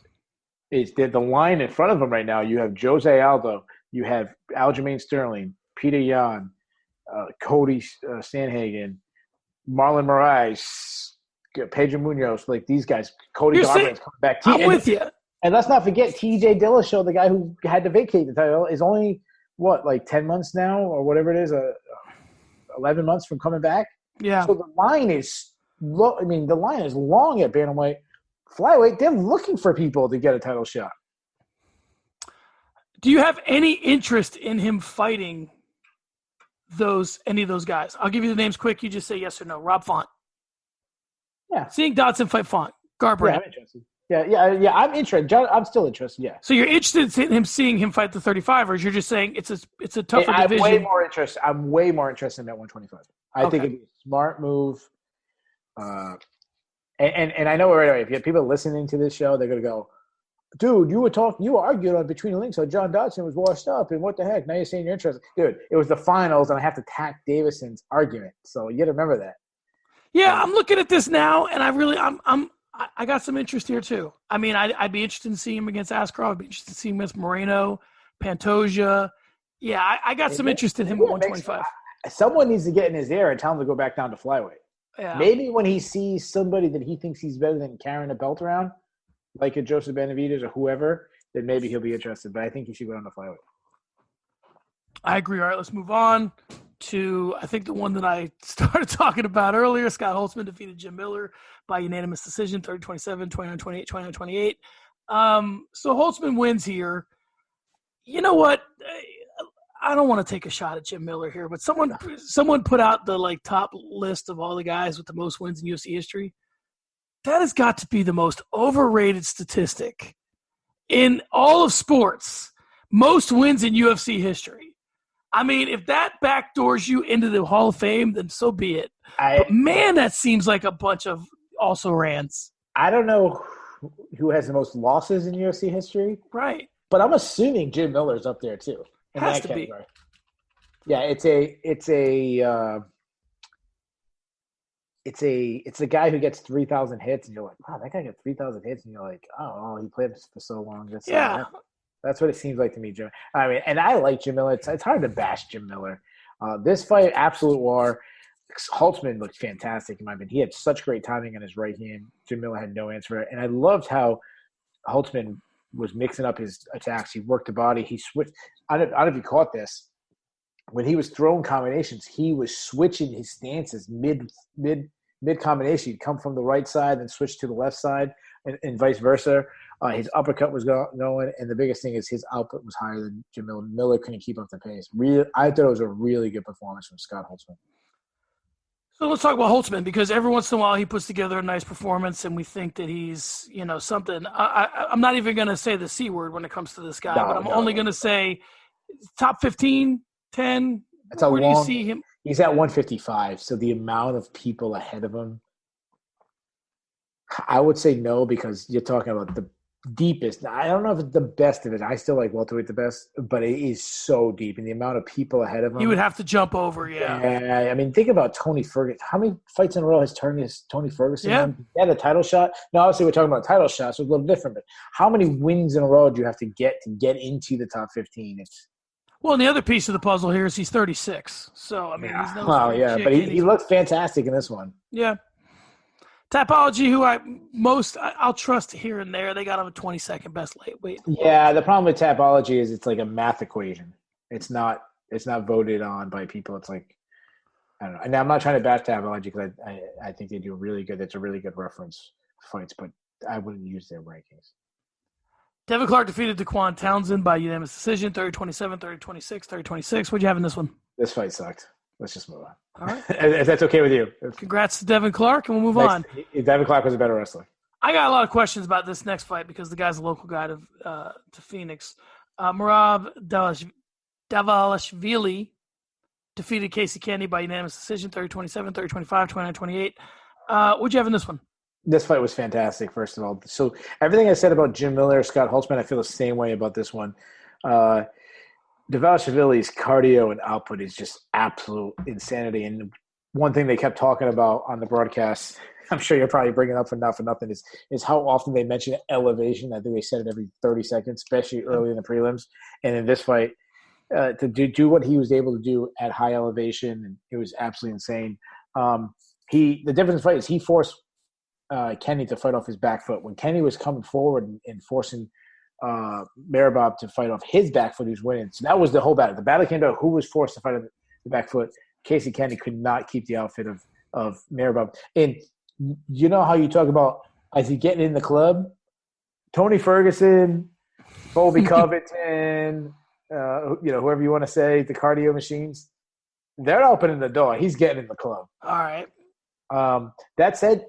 the line in front of him right now. You have Jose Aldo, you have Aljamain Sterling, Peter Yan, Cody Sanhagen, Marlon Moraes, Pedro Munoz, like these guys. Cody Garbrandt's coming back. I'm with you. And let's not forget TJ Dillashaw, the guy who had to vacate the title, is only – 10 months now or whatever it is, 11 months from coming back? Yeah. So the line is the line is long at bantamweight. Flyweight, they're looking for people to get a title shot. Do you have any interest in him fighting any of those guys? I'll give you the names quick. You just say yes or no. Rob Font. Yeah. Seeing Dodson fight Font. Garbrandt. Yeah, I'm interested. Yeah, I'm interested. I'm still interested, yeah. So you're interested in seeing him fight the 35ers? You're just saying it's a tougher division? I'm way more interested in that 125. I think it'd be a smart move. And I know right away, if you have people listening to this show, they're going to go, dude, you argued on Between the Links how John Dodson was washed up, and what the heck? Now you're saying you're interested. Dude, it was the finals, and I have to tack Davison's argument. So you got to remember that. Yeah, I'm looking at this now, and I got some interest here too. I mean, I'd be interested in seeing him against Askarov. I'd be interested in seeing him against Moreno, Pantoja. Yeah, I got some interest in him at 125. Someone needs to get in his ear and tell him to go back down to flyweight. Yeah. Maybe when he sees somebody that he thinks he's better than carrying a belt around, like a Joseph Benavidez or whoever, then maybe he'll be interested. But I think he should go down to flyweight. I agree. All right, let's move on to, I think, the one that I started talking about earlier. Scott Holtzman defeated Jim Miller by unanimous decision, 30-27, 29-28, 29-28. So Holtzman wins here. You know what? I don't want to take a shot at Jim Miller here, but someone put out the top list of all the guys with the most wins in UFC history. That has got to be the most overrated statistic in all of sports. Most wins in UFC history. I mean, if that backdoors you into the Hall of Fame, then so be it. But man, that seems like a bunch of also rans. I don't know who has the most losses in UFC history. Right. But I'm assuming Jim Miller's up there too. Has to be. Yeah, it's a guy who gets 3,000 hits, and you're like, wow, that guy got 3,000 hits, and you're like, oh, he played for so long. That's what it seems like to me, Jim. I mean, and I like Jim Miller. It's hard to bash Jim Miller. This fight, absolute war. Holtzman looked fantastic in my opinion. He had such great timing on his right hand. Jim Miller had no answer for it, and I loved how Holtzman was mixing up his attacks. He worked the body. He switched. I don't know if you caught this. When he was throwing combinations, he was switching his stances mid combination. He'd come from the right side and switch to the left side, and vice versa. His uppercut was going, and the biggest thing is his output was higher than Jim Miller. Miller couldn't keep up the pace. I thought it was a really good performance from Scott Holtzman. So let's talk about Holtzman, because every once in a while he puts together a nice performance, and we think that he's, something. I'm not even going to say the C word when it comes to this guy, but I'm only going to say top 15, 10. Where do you see him? He's at 155, so the amount of people ahead of him, I would say no, because you're talking about the deepest. I don't know if it's the best of it. I still like welterweight the best, but it is so deep, and the amount of people ahead of him. He would have to jump over, yeah. I mean, think about Tony Ferguson. How many fights in a row has Tony Ferguson won? He had a title shot. Now, obviously, we're talking about title shots, so it's a little different, but how many wins in a row do you have to get into the top 15? Well, and the other piece of the puzzle here is he's 36. So, I mean, he's no but he looked fantastic in this one. Yeah. Tapology, who I'll trust here and there. They got him a 22nd best lightweight. Yeah, the problem with Tapology is it's like a math equation. It's not voted on by people. It's like, I don't know. And I'm not trying to bash Tapology because I think they do really good. It's a really good reference fights, but I wouldn't use their rankings. Devin Clark defeated Daquan Townsend by unanimous decision, 30-27, 30-26, 30-26. What'd you have in this one? This fight sucked. Let's just move on. All right. If that's okay with you. Congrats to Devin Clark, and we'll move on. Devin Clark was a better wrestler. I got a lot of questions about this next fight because the guy's a local guy to Phoenix. Merab Davalishvili defeated Casey Kennedy by unanimous decision, 30-27, 30-25, 29-28. What'd you have in this one? This fight was fantastic, first of all. So everything I said about Jim Miller, Scott Holtzman, I feel the same way about this one. Davalishvili's cardio and output is just absolute insanity. And one thing they kept talking about on the broadcast, I'm sure you're probably bringing up for nothing, is how often they mention elevation. I think they said it every 30 seconds, especially early in the prelims. And in this fight, to do what he was able to do at high elevation, and it was absolutely insane. The difference in the fight is he forced Kenny to fight off his back foot. When Kenny was coming forward and forcing Merab to fight off his back foot, he was winning. So that was the whole battle. The battle came down who was forced to fight on the back foot. Casey Kenny could not keep the outfit of Merab. And you know how you talk about as he getting in the club, Tony Ferguson, Colby Covington, whoever you want to say, the cardio machines, they're opening the door. He's getting in the club. All right. That said,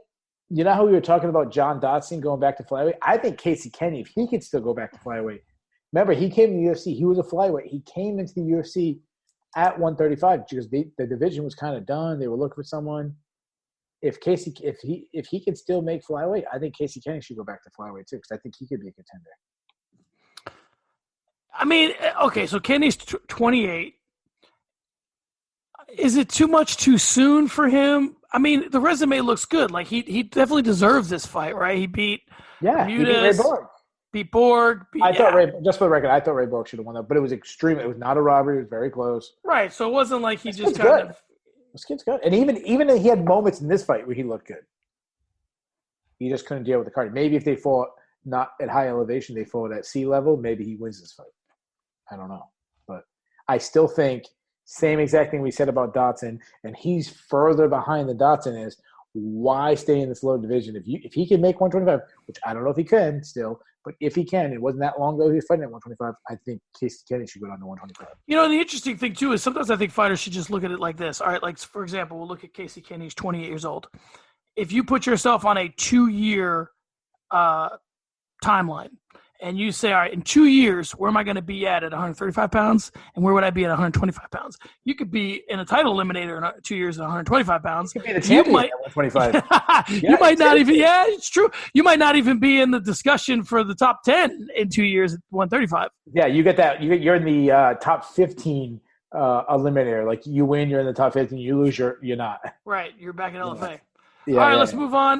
you know how we were talking about John Dodson going back to flyweight? I think Casey Kenny, if he could still go back to flyweight. Remember, he came to the UFC. He was a flyweight. He came into the UFC at 135 because the division was kind of done. They were looking for someone. If he could still make flyweight, I think Casey Kenny should go back to flyweight too because I think he could be a contender. I mean, okay, so Kenny's 28. Is it too much too soon for him? I mean, the resume looks good. Like he definitely deserves this fight, right? He beat Bermudez, he beat Ray Borg. Beat Borg. Just for the record, I thought Ray Borg should have won that, but it was extreme. It was not a robbery. It was very close. Right. So it wasn't like he just kind of. This kid's good, and even he had moments in this fight where he looked good. He just couldn't deal with the cardio. Maybe if they fought not at high elevation, they fought at sea level. Maybe he wins this fight. I don't know, but I still think. Same exact thing we said about Dotson, and he's further behind than Dotson is. Why stay in this low division? If he can make 125, which I don't know if he can still, but if he can, it wasn't that long ago he was fighting at 125. I think Casey Kenny should go down to 125. The interesting thing too is sometimes I think fighters should just look at it like this. All right, like for example, we'll look at Casey Kenny. He's 28 years old. if you put yourself on a 2-year timeline and you say, all right, in 2 years, where am I going to be at 135 pounds? And where would I be at 125 pounds? You could be in a title eliminator in 2 years at 125 pounds. You could be the champion at 125. You might not even, it's true. You might not even be in the discussion for the top 10 in 2 years at 135. Yeah, you get that. You're in the top 15 eliminator. Like you win, you're in the top 15. You lose, you're not. Right, you're back in LFA. Yeah, all right, let's move on.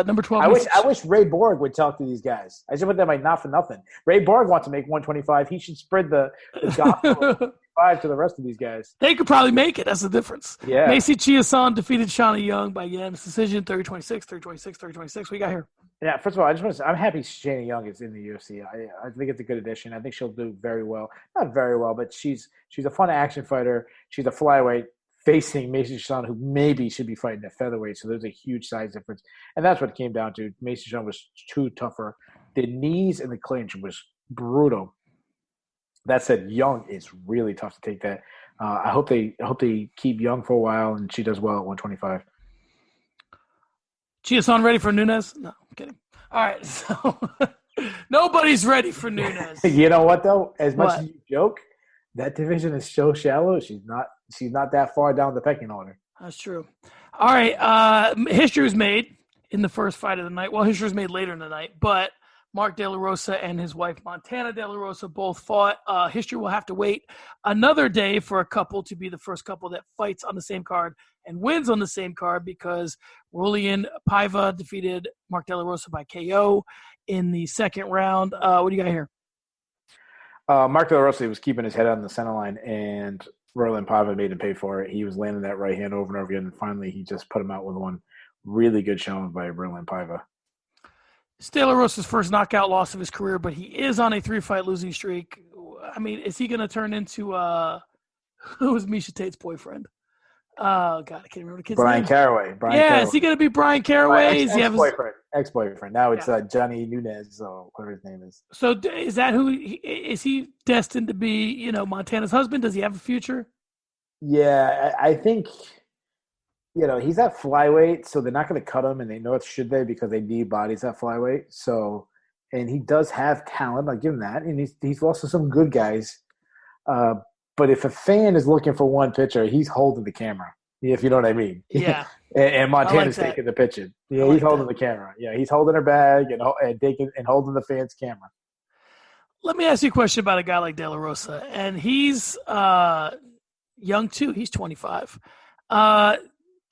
Number 12. I wish Ray Borg would talk to these guys. I just put them like not for nothing. Ray Borg wants to make 125. He should spread the gospel of 125 to the rest of these guys. They could probably make it. That's the difference. Yeah. Macy Chiasson defeated Shauna Young by unanimous decision, 30-26, 30-26, 30-26. What you got here? Yeah, first of all, I just want to say I'm happy Shana Young is in the UFC. I think it's a good addition. I think she'll do very well. Not very well, but she's a fun action fighter. She's a flyweight facing Macy Chiasson, who maybe should be fighting at featherweight. So there's a huge size difference. And that's what it came down to. Macy Chiasson was too tougher. The knees and the clinch was brutal. That said, Young is really tough to take that. I hope they keep Young for a while and she does well at 125. Chiasson ready for Nunes? No, I'm kidding. All right, so nobody's ready for Nunes. You know what, though? As much as you joke, that division is so shallow. She's not that far down the pecking order. That's true. All right, history was made in the first fight of the night. Well, history was made later in the night, but Mark De La Rosa and his wife Montana De La Rosa both fought. History will have to wait another day for a couple to be the first couple that fights on the same card and wins on the same card, because Rolian Paiva defeated Mark De La Rosa by KO in the second round. What do you got here? Mark De La Rosa was keeping his head on the center line, and Rolian Paiva made him pay for it. He was landing that right hand over and over again, and finally he just put him out with one really good showing by Rolian Paiva. It's De La Rosa's first knockout loss of his career, but he is on a 3-fight losing streak. I mean, is he going to turn into who was Misha Tate's boyfriend? Oh, God, I can't remember the kid's Brian name. Caraway. Is he going to be Brian Caraway? Ex-boyfriend. Now it's Johnny Nunez, or whatever his name is. So is that who – is he destined to be, Montana's husband? Does he have a future? Yeah, I think – he's at flyweight, so they're not going to cut him, and they know it should they, because they need bodies at flyweight. So, and he does have talent. I'll give him that. And he's lost to some good guys. But if a fan is looking for one pitcher, he's holding the camera, if you know what I mean. Yeah. and Montana's taking the pitching. Yeah, he's holding the camera. Yeah, he's holding her bag and holding the fan's camera. Let me ask you a question about a guy like De La Rosa. And he's young, too. He's 25.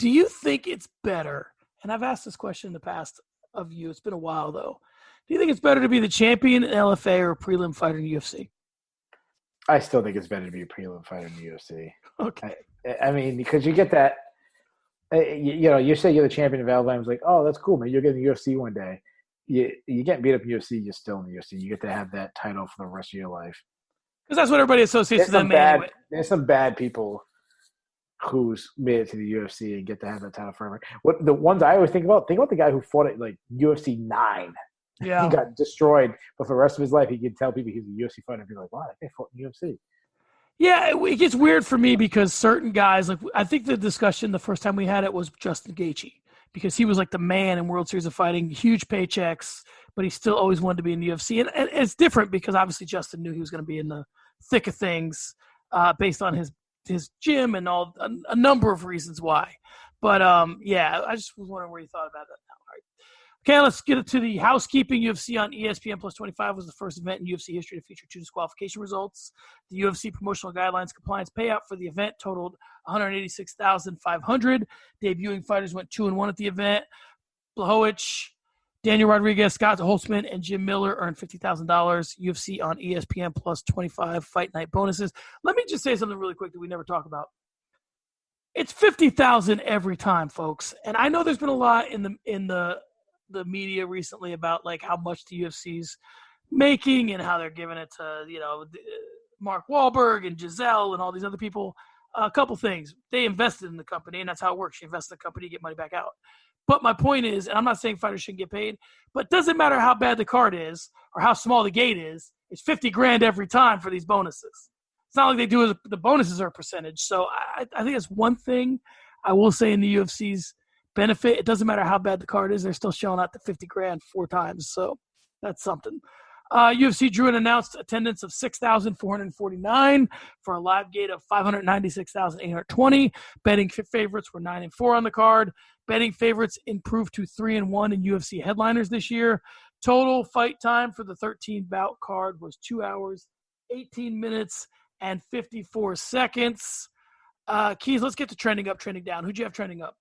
Do you think it's better, and I've asked this question in the past of you, it's been a while though, do you think it's better to be the champion in LFA or a prelim fighter in the UFC? I still think it's better to be a prelim fighter in the UFC. Okay. I mean, because you get that, you say you're the champion of LFA, it's like, oh, that's cool, man, you're getting the UFC one day. You get beat up in the UFC, you're still in the UFC. You get to have that title for the rest of your life. Because that's what everybody associates with them anyway. There's some bad people who's made it to the UFC and get to have that title forever. What the ones I always think about the guy who fought at like UFC 9. Yeah. He got destroyed, but for the rest of his life, he could tell people he's a UFC fighter and be like, wow, that guy fought in the UFC. Yeah, it gets weird for me because certain guys, like I think the discussion the first time we had it was Justin Gaethje, because he was like the man in World Series of Fighting, huge paychecks, but he still always wanted to be in the UFC. And it's different because obviously Justin knew he was going to be in the thick of things based on his gym and all a number of reasons why. But I just was wondering where you thought about that now. All right. Okay, let's get to the housekeeping. UFC on ESPN Plus 25 was the first event in UFC history to feature 2 disqualification results. The UFC promotional guidelines compliance payout for the event totaled $186,500. Debuting fighters went 2-1 at the event. Blachowicz, Daniel Rodriguez, Scott Holtzman, and Jim Miller earned $50,000. UFC on ESPN Plus 25 fight night bonuses. Let me just say something really quick that we never talk about. It's $50,000 every time, folks. And I know there's been a lot in the media recently about like how much the UFC's making and how they're giving it to Mark Wahlberg and Giselle and all these other people. A couple things. They invested in the company, and that's how it works. You invest in the company, you get money back out. But my point is, and I'm not saying fighters shouldn't get paid, but it doesn't matter how bad the card is or how small the gate is. It's $50,000 every time for these bonuses. It's not like they do the bonuses are a percentage. So I think that's one thing I will say in the UFC's benefit. It doesn't matter how bad the card is; they're still shelling out the $50,000 4 times. So that's something. UFC drew an announced attendance of 6,449 for a live gate of 596,820. Betting favorites were 9-4 on the card. Betting favorites improved to 3-1 in UFC headliners this year. Total fight time for the 13-bout card was 2 hours, 18 minutes, and 54 seconds. Keys, let's get to trending up, trending down. Who'd you have trending up?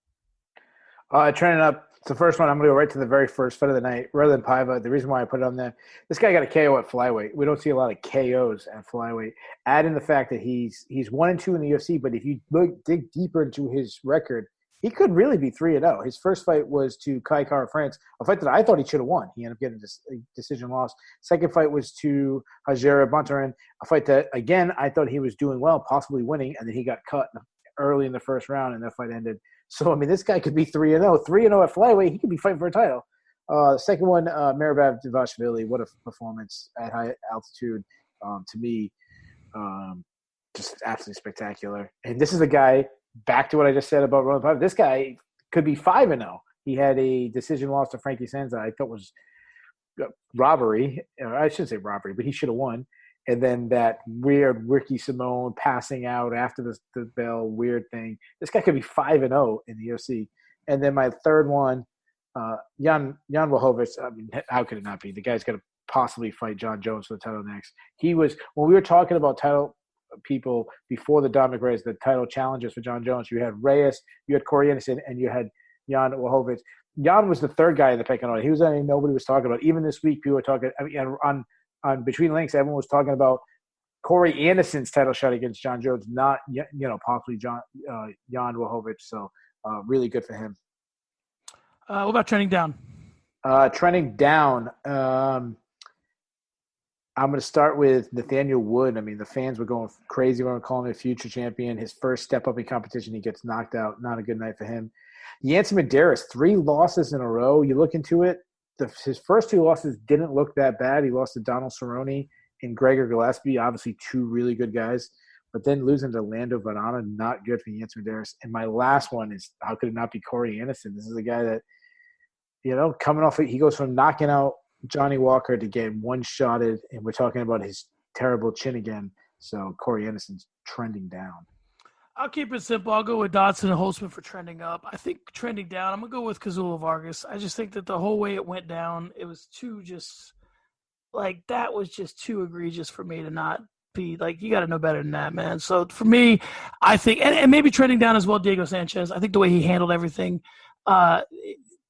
Trending up, it's the first one. I'm going to go right to the very first fight of the night, rather than Paiva. The reason why I put it on there, this guy got a KO at flyweight. We don't see a lot of KOs at flyweight. Add in the fact that he's 1-2 in the UFC, but if you dig deeper into his record, he could really be 3-0. His first fight was to Kai Kara France, a fight that I thought he should have won. He ended up getting a decision loss. Second fight was to Hajira Bontarin, a fight that, again, I thought he was doing well, possibly winning, and then he got cut early in the first round, and that fight ended. So, I mean, this guy could be 3-0. 3-0 at flyweight, he could be fighting for a title. The second one, Merabov Dvalishvili, what a performance at high altitude. To me, just absolutely spectacular. And this is a guy, back to what I just said about Roland Paiva, this guy could be 5-0. He had a decision loss to Frankie Senza, I thought was robbery. I shouldn't say robbery, but he should have won. And then that weird Ricky Simone passing out after the bell weird thing. This guy could be 5-0 in the UFC. And then my third one, Jan Blachowicz. I mean, how could it not be? The guy's going to possibly fight John Jones for the title next. He was, when we were talking about title people before the Dominic Reyes, the title challenges for John Jones, you had Reyes, you had Corey Anderson, and you had Jan Blachowicz. Jan was the third guy in the pecking order. He was, nobody was talking about. Even this week, people were talking. I mean, on Between Links, everyone was talking about Corey Anderson's title shot against John Jones, not possibly Jan Blachowicz. So really good for him. What about trending down? Trending down. I'm going to start with Nathaniel Wood. I mean, the fans were going crazy when we were calling him a future champion. His first step up in competition, he gets knocked out. Not a good night for him. Yancy Medeiros, 3 losses in a row. You look into it. His first 2 losses didn't look that bad. He lost to Donald Cerrone and Gregor Gillespie, obviously 2 really good guys. But then losing to Lando Banana, not good for Yancy Medeiros. And my last one is, how could it not be Corey Anderson? This is a guy that, coming off, he goes from knocking out Johnny Walker to getting one-shotted, and we're talking about his terrible chin again. So Corey Anderson's trending down. I'll keep it simple. I'll go with Dodson and Holtzman for trending up. I think trending down, I'm going to go with Kazula Vargas. I just think that the whole way it went down, it was that was just too egregious for me to not be, you got to know better than that, man. So for me, I think, and maybe trending down as well, Diego Sanchez. I think the way he handled everything,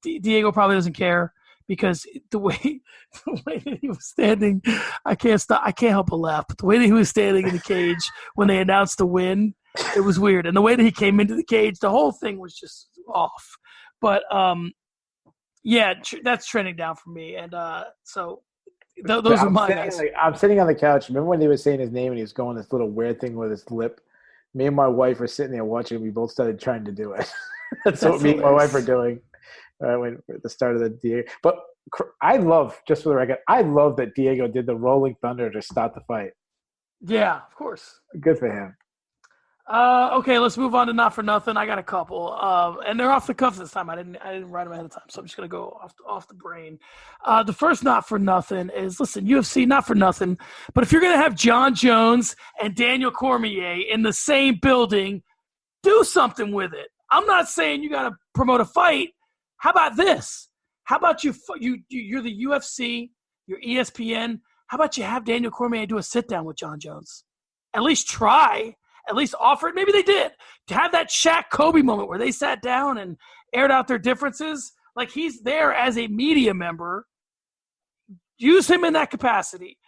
Diego probably doesn't care because the way that he was standing, I can't help but laugh. But the way that he was standing in the cage when they announced the win, it was weird. And the way that he came into the cage, the whole thing was just off. But, that's trending down for me. And so those are my guys. I'm sitting on the couch. Remember when they were saying his name and he was going this little weird thing with his lip? Me and my wife were sitting there watching. We both started trying to do it. That's what me and my wife are doing when at the start of the Diego. But I love, just for the record, I love that Diego did the Rolling Thunder to start the fight. Yeah, of course. Good for him. Okay, let's move on to Not For Nothing. I got a couple, and they're off the cuff this time. I didn't write them ahead of time, so I'm just gonna go off the brain. The first Not For Nothing is, listen, UFC, not for nothing, but if you're gonna have John Jones and Daniel Cormier in the same building, do something with it. I'm not saying you gotta promote a fight. How about this? How about you're the UFC, you're ESPN. How about you have Daniel Cormier do a sit down with John Jones? At least try. At least offer it. Maybe they did. To have that Shaq Kobe moment where they sat down and aired out their differences. Like, he's there as a media member. Use him in that capacity.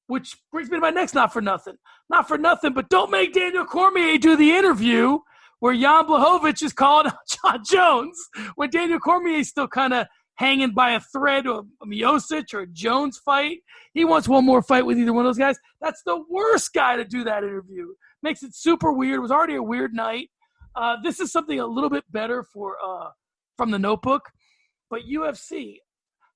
Which brings me to my next Not For Nothing. Not for nothing, but don't make Daniel Cormier do the interview where Jan Blachowicz is calling out John Jones when Daniel Cormier is still kind of hanging by a thread of a Miocic or a Jones fight. He wants one more fight with either one of those guys. That's the worst guy to do that interview. Makes it super weird. It was already a weird night. This is something a little bit better from the Notebook. But UFC,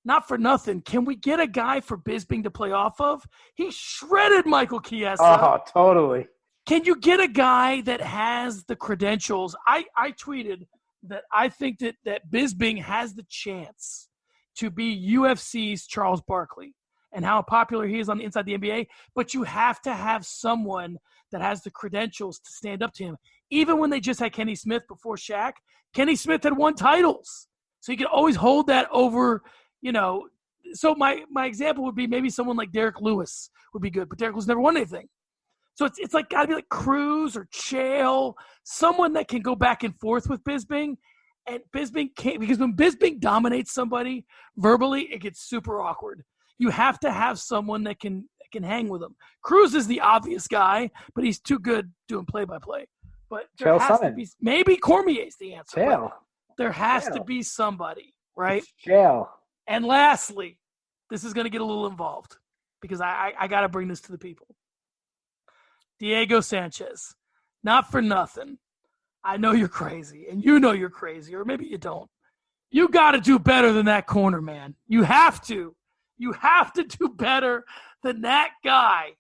not for nothing, can we get a guy for Bisping to play off of? He shredded Michael Chiesa. Oh, totally. Can you get a guy that has the credentials? I tweeted that I think that Bisping has the chance to be UFC's Charles Barkley and how popular he is on the inside the NBA, but you have to have someone that has the credentials to stand up to him. Even when they just had Kenny Smith before Shaq, Kenny Smith had won titles. So you can always hold that over, So my example would be maybe someone like Derek Lewis would be good, but Derek Lewis never won anything. So it's like got to be like Cruz or Chael, someone that can go back and forth with Bisping. And Bisping can't, because when Bisping dominates somebody verbally, it gets super awkward. You have to have someone that can hang with him. Cruz is the obvious guy, but he's too good doing play-by-play. But there has to be, maybe Cormier's the answer. There has to be somebody, right? Chael. And lastly, this is going to get a little involved because I got to bring this to the people. Diego Sanchez, not for nothing. I know you're crazy, and you know you're crazy, or maybe you don't. You got to do better than that corner, man. You have to. You have to do better than that guy.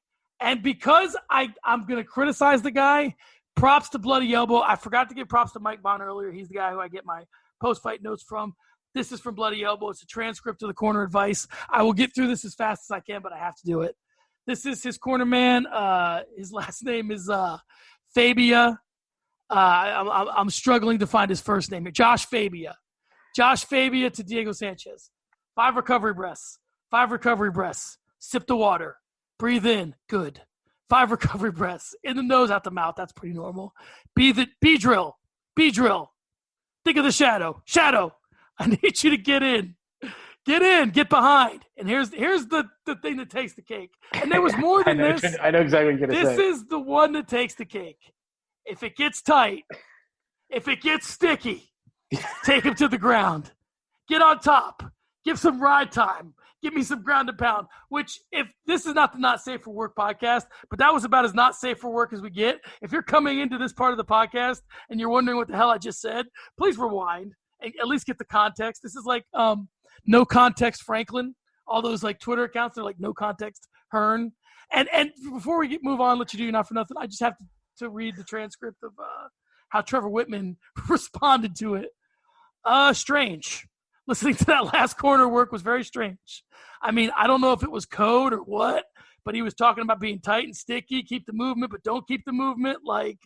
And because I'm going to criticize the guy, props to Bloody Elbow. I forgot to give props to Mike Bond earlier. He's the guy who I get my post-fight notes from. This is from Bloody Elbow. It's a transcript of the corner advice. I will get through this as fast as I can, but I have to do it. This is his corner man. His last name is Fabia. I'm struggling to find his first name. Josh Fabia. Josh Fabia to Diego Sanchez. 5 recovery breaths. 5 recovery breaths. Sip the water. Breathe in. Good. 5 recovery breaths. In the nose, out the mouth. That's pretty normal. B drill. B drill. Think of the shadow. Shadow. I need you to get in. Get in. Get behind. And here's the thing that takes the cake. And there was more than this. I know exactly what you're going to say. This is the one that takes the cake. If it gets tight, if it gets sticky, take him to the ground. Get on top. Give some ride time. Give me some ground and pound, which if this is not the Not Safe for Work podcast, but that was about as not safe for work as we get. If you're coming into this part of the podcast and you're wondering what the hell I just said, please rewind and at least get the context. This is like No Context Franklin. All those like Twitter accounts, they're like No Context Hearn. And before we move on, let you do Not for Nothing, I just have to read the transcript of how Trevor Whitman responded to it. Strange. Listening to that last corner work was very strange. I mean, I don't know if it was code or what, but he was talking about being tight and sticky, keep the movement, but don't keep the movement. Like,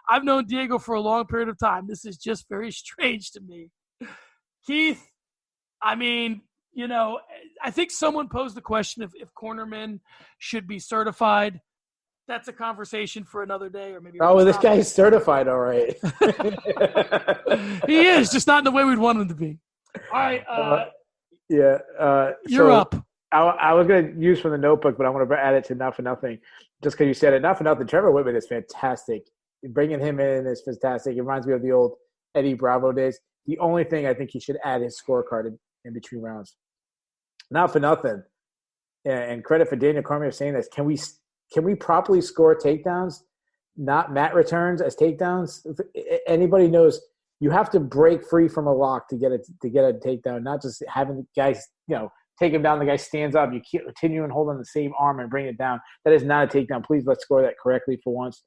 I've known Diego for a long period of time. This is just very strange to me. Keith, I mean, I think someone posed the question if cornermen should be certified. That's a conversation for another day, or maybe. Oh, this guy's certified, all right. He is, just not in the way we'd want him to be. All right. You're up. I was going to use from the notebook, but I want to add it to Not for Nothing, just because you said it. Not for Nothing. Trevor Whitman is fantastic. Bringing him in is fantastic. It reminds me of the old Eddie Bravo days. The only thing I think he should add is scorecard in between rounds. Not for Nothing. And credit for Daniel Cormier saying this. Can we properly score takedowns, not mat returns as takedowns? If anybody knows, you have to break free from a lock to get a takedown, not just having the guys, take him down. The guy stands up. You continue and hold on the same arm and bring it down. That is not a takedown. Please let's score that correctly for once.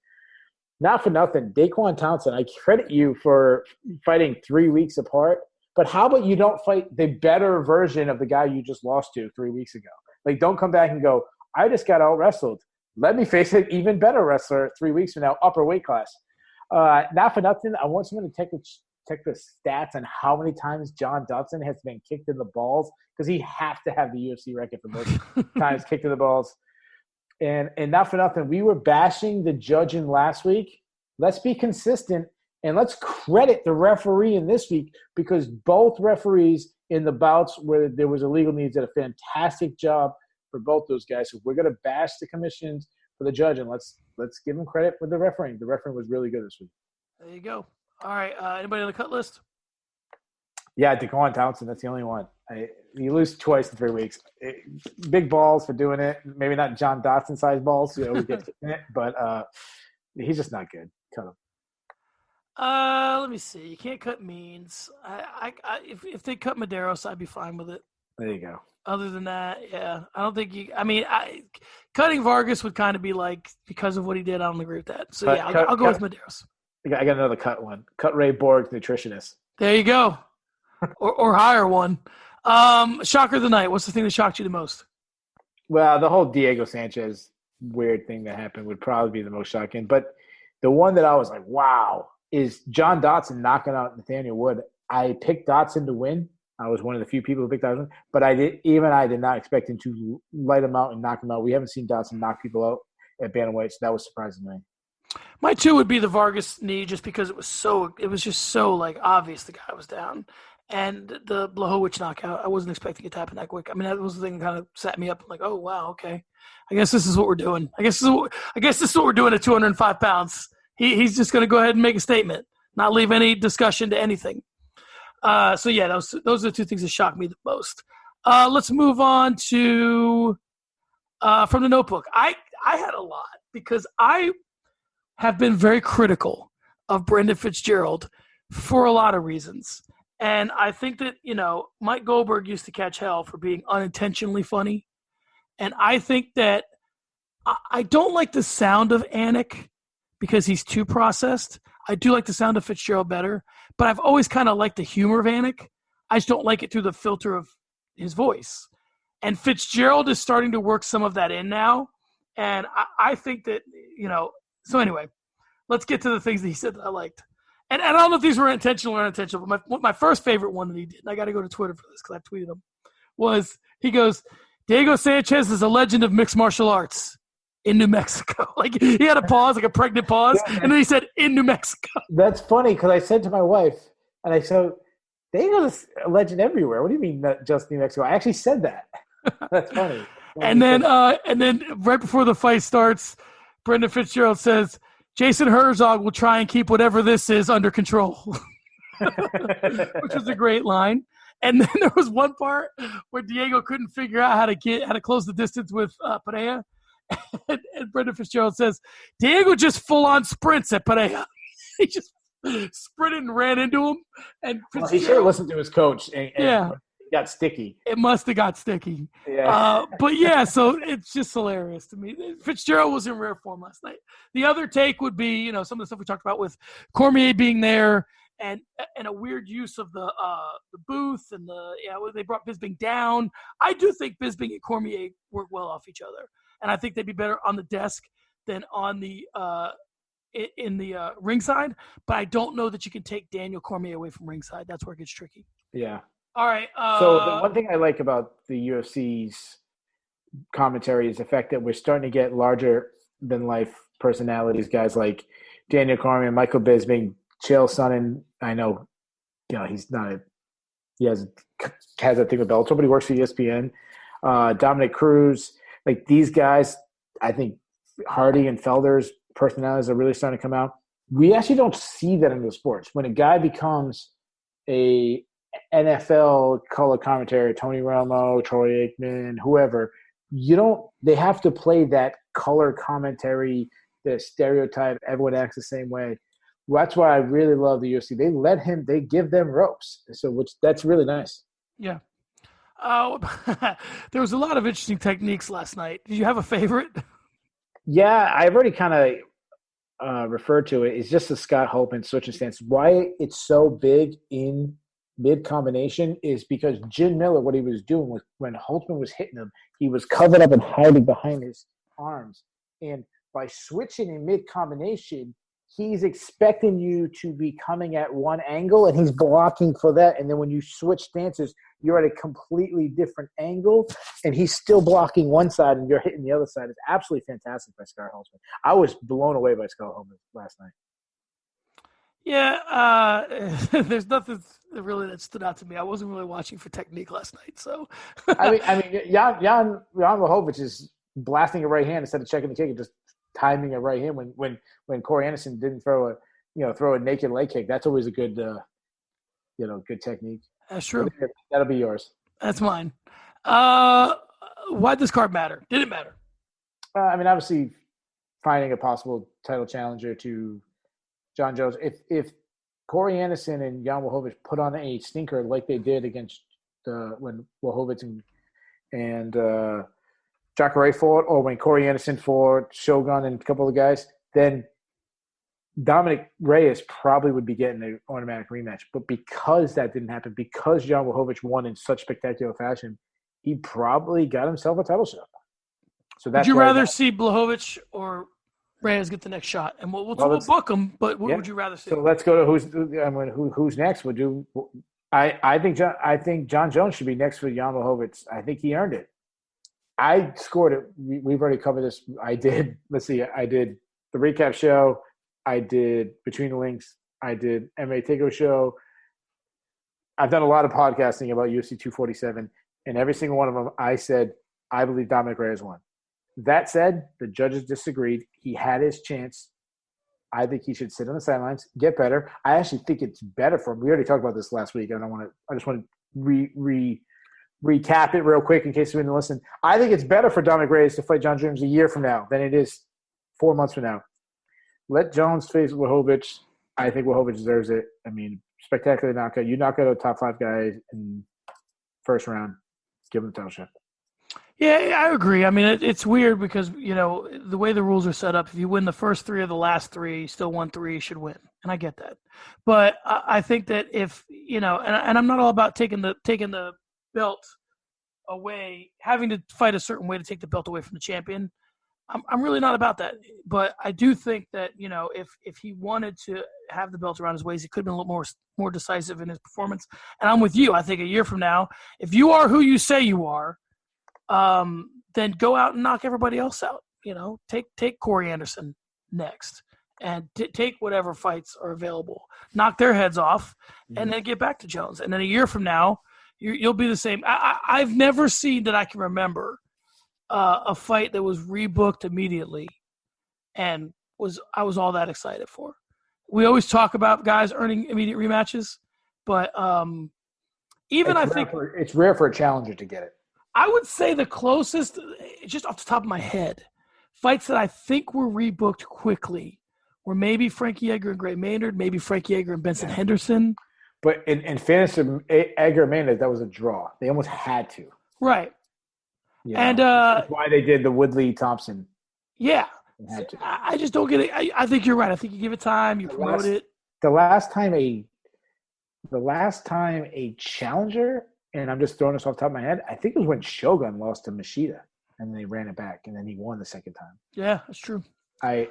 Not for nothing, Daquan Townsend, I credit you for fighting 3 weeks apart, but how about you don't fight the better version of the guy you just lost to 3 weeks ago? Like, don't come back and go, I just got out-wrestled. Let me face an even better wrestler 3 weeks from now, upper weight class. Not for nothing, I want someone to check the stats on how many times John Dodson has been kicked in the balls, because he has to have the UFC record for most times kicked in the balls. And not for nothing, we were bashing the judging last week. Let's be consistent, and let's credit the referee in this week, because both referees in the bouts where there was illegal needs did a fantastic job for both those guys. So we're going to bash the commissions for the judge, and let's give them credit for the refereeing. The refereeing was really good this week. There you go. All right. Anybody on the cut list? Yeah, Daquan Townsend. That's the only one. You lose twice in 3 weeks. Big balls for doing it. Maybe not John Dotson size balls. We get it, but he's just not good. Cut him. Let me see. You can't cut Means. If they cut Medeiros, I'd be fine with it. There you go. Other than that, yeah, I don't think you. I mean, cutting Vargas would kind of be like, because of what he did. I don't agree with that. So I'll go with Medeiros. I got another cut one. Cut Ray Borg's nutritionist. There you go. Or hire one. Shocker of the night. What's the thing that shocked you the most? Well, the whole Diego Sanchez weird thing that happened would probably be the most shocking. But the one that I was like, wow, is John Dotson knocking out Nathaniel Wood. I picked Dotson to win. I was one of the few people who picked Dotson. But I did not expect him to light him out and knock him out. We haven't seen Dotson knock people out at bantamweight, so that was surprising to me. My two would be the Vargas knee, just because it was just so like obvious the guy was down, and the Blachowicz knockout. I wasn't expecting it to happen that quick. I mean, that was the thing that kind of set me up. I'm like, oh wow, okay. I guess this is what we're doing. I guess this is what we're doing at 205 pounds. He's just going to go ahead and make a statement, not leave any discussion to anything. So yeah, those are the two things that shocked me the most. Let's move on to from the Notebook. I had a lot because I have been very critical of Brendan Fitzgerald for a lot of reasons. And I think that, Mike Goldberg used to catch hell for being unintentionally funny. And I think that I don't like the sound of Anik because he's too processed. I do like the sound of Fitzgerald better, but I've always kind of liked the humor of Anik. I just don't like it through the filter of his voice. And Fitzgerald is starting to work some of that in now. And I think that, so anyway, let's get to the things that he said that I liked. And I don't know if these were intentional or unintentional, but my first favorite one that he did, and I got to go to Twitter for this because I tweeted him, was he goes, Diego Sanchez is a legend of mixed martial arts in New Mexico. Like he had a pause, like a pregnant pause, and then he said, in New Mexico. That's funny because I said to my wife, and I said, Diego's a legend everywhere. What do you mean not just New Mexico? I actually said that. That's funny. And then right before the fight starts, Brendan Fitzgerald says, Jason Herzog will try and keep whatever this is under control, which was a great line. And then there was one part where Diego couldn't figure out how to close the distance with Pereira. And Brendan Fitzgerald says, Diego just full-on sprints at Pereira. He just sprinted and ran into him. And he should have listened to his coach. And got sticky. It must have got sticky. Yeah. But yeah, so it's just hilarious to me. Fitzgerald was in rare form last night. The other take would be, some of the stuff we talked about with Cormier being there and a weird use of the booth and they brought Bisping down. I do think Bisping and Cormier work well off each other, and I think they'd be better on the desk than on the in the ringside. But I don't know that you can take Daniel Cormier away from ringside. That's where it gets tricky. Yeah. All right. So the one thing I like about the UFC's commentary is the fact that we're starting to get larger than life personalities, guys like Daniel Cormier, Michael Bisping, Chael Sonnen. I know, he's not he has that thing with Bellator, but he works for ESPN. Dominic Cruz, like these guys, I think Hardy and Felder's personalities are really starting to come out. We actually don't see that in the sports. When a guy becomes a NFL color commentary, Tony Romo, Troy Aikman, whoever, they have to play that color commentary, the stereotype, everyone acts the same way. That's why I really love the UFC. They give them ropes. So that's really nice. Yeah. There was a lot of interesting techniques last night. Did you have a favorite? Yeah, I've already kind of referred to it. It's just the Scott Holtman switch and stance. Why it's so big in mid-combination is because Jim Miller, what he was doing was when Holtman was hitting him, he was covered up and hiding behind his arms. And by switching in mid-combination, he's expecting you to be coming at one angle, and he's blocking for that. And then when you switch stances, you're at a completely different angle, and he's still blocking one side, and you're hitting the other side. It's absolutely fantastic by Scott Holtman. I was blown away by Scott Holtman last night. Yeah, there's nothing really that stood out to me. I wasn't really watching for technique last night, so. I mean, Jan Blachowicz is blasting a right hand instead of checking the kick and just timing a right hand when Corey Anderson didn't throw a naked leg kick. That's always a good good technique. That's true. That'll be yours. That's mine. Why'd this card matter? Did it matter? Obviously finding a possible title challenger to John Jones. If Corey Anderson and Jan Blachowicz put on a stinker like they did against when Blachowicz and Jacare fought, or when Corey Anderson fought Shogun and a couple of guys, then Dominic Reyes probably would be getting an automatic rematch. But because that didn't happen, because Jan Blachowicz won in such spectacular fashion, he probably got himself a title shot. So that's would you rather see Blachowicz or Reyes get the next shot? And we'll book them, but what would you rather see? So let's go to who's next. I think John Jones should be next for Jan Blachowicz. I think he earned it. I scored it. We've already covered this. I did. Let's see. I did the recap show. I did Between the Links. I did MMA Takeover show. I've done a lot of podcasting about UFC 247, and every single one of them, I said I believe Dominic Reyes won. That said, the judges disagreed. He had his chance. I think he should sit on the sidelines, get better. I actually think it's better for him. We already talked about this last week. I just want to recap it real quick in case you didn't listen. I think it's better for Dominic Reyes to fight John Jones a year from now than it is 4 months from now. Let Jones face Blachowicz. I think Blachowicz deserves it. I mean, spectacular knockout. You knock out a top 5 guy in first round. Give him the title shot. Yeah, I agree. I mean, it's weird because, the way the rules are set up, if you win the first 3 of the last 3, you still won 3, you should win. And I get that. But I think that if, and I'm not all about taking the belt away, having to fight a certain way to take the belt away from the champion. I'm really not about that. But I do think that, if he wanted to have the belt around his waist, he could have been a little more decisive in his performance. And I'm with you. I think a year from now, if you are who you say you are, then go out and knock everybody else out. Take Corey Anderson next and take whatever fights are available, knock their heads off, and then get back to Jones. And then a year from now, you'll be the same. I've never seen that I can remember a fight that was rebooked immediately and I was all that excited for. We always talk about guys earning immediate rematches, but it's rare for a challenger to get it. I would say the closest, just off the top of my head, fights that I think were rebooked quickly were maybe Frankie Edgar and Gray Maynard, maybe Frankie Edgar and Benson Henderson. But in fairness to Edgar and Maynard, that was a draw. They almost had to. Right. And that's why they did the Woodley Thompson. Yeah. I just don't get it. I think you're right. I think you give it time, you promote it. The last time a challenger, and I'm just throwing this off the top of my head, I think it was when Shogun lost to Machida, and then they ran it back, and then he won the second time. Yeah, that's true. I'm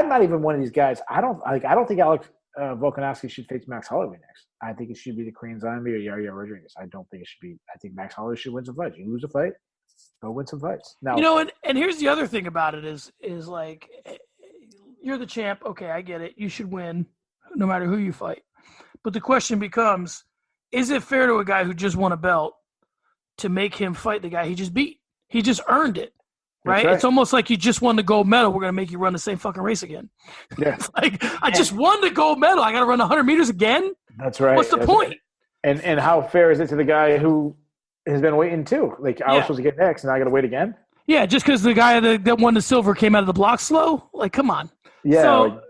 not even one of these guys. I don't think Alex Volkanovski should face Max Holloway next. I think it should be the Korean Zombie or Yair Rodriguez. I don't think it should be. I think Max Holloway should win some fights. You lose a fight, go win some fights. Now, and here's the other thing about it is like, you're the champ. Okay, I get it. You should win no matter who you fight. But the question becomes, is it fair to a guy who just won a belt to make him fight the guy he just beat? He just earned it, right? It's almost like you just won the gold medal. We're going to make you run the same fucking race again. Yeah. It's like, I just won the gold medal. I got to run 100 meters again? That's right. What's the point? Right. And how fair is it to the guy who has been waiting too? Like, I was supposed to get next, and I got to wait again? Yeah, just because the guy that won the silver came out of the block slow? Like, come on. Yeah. So,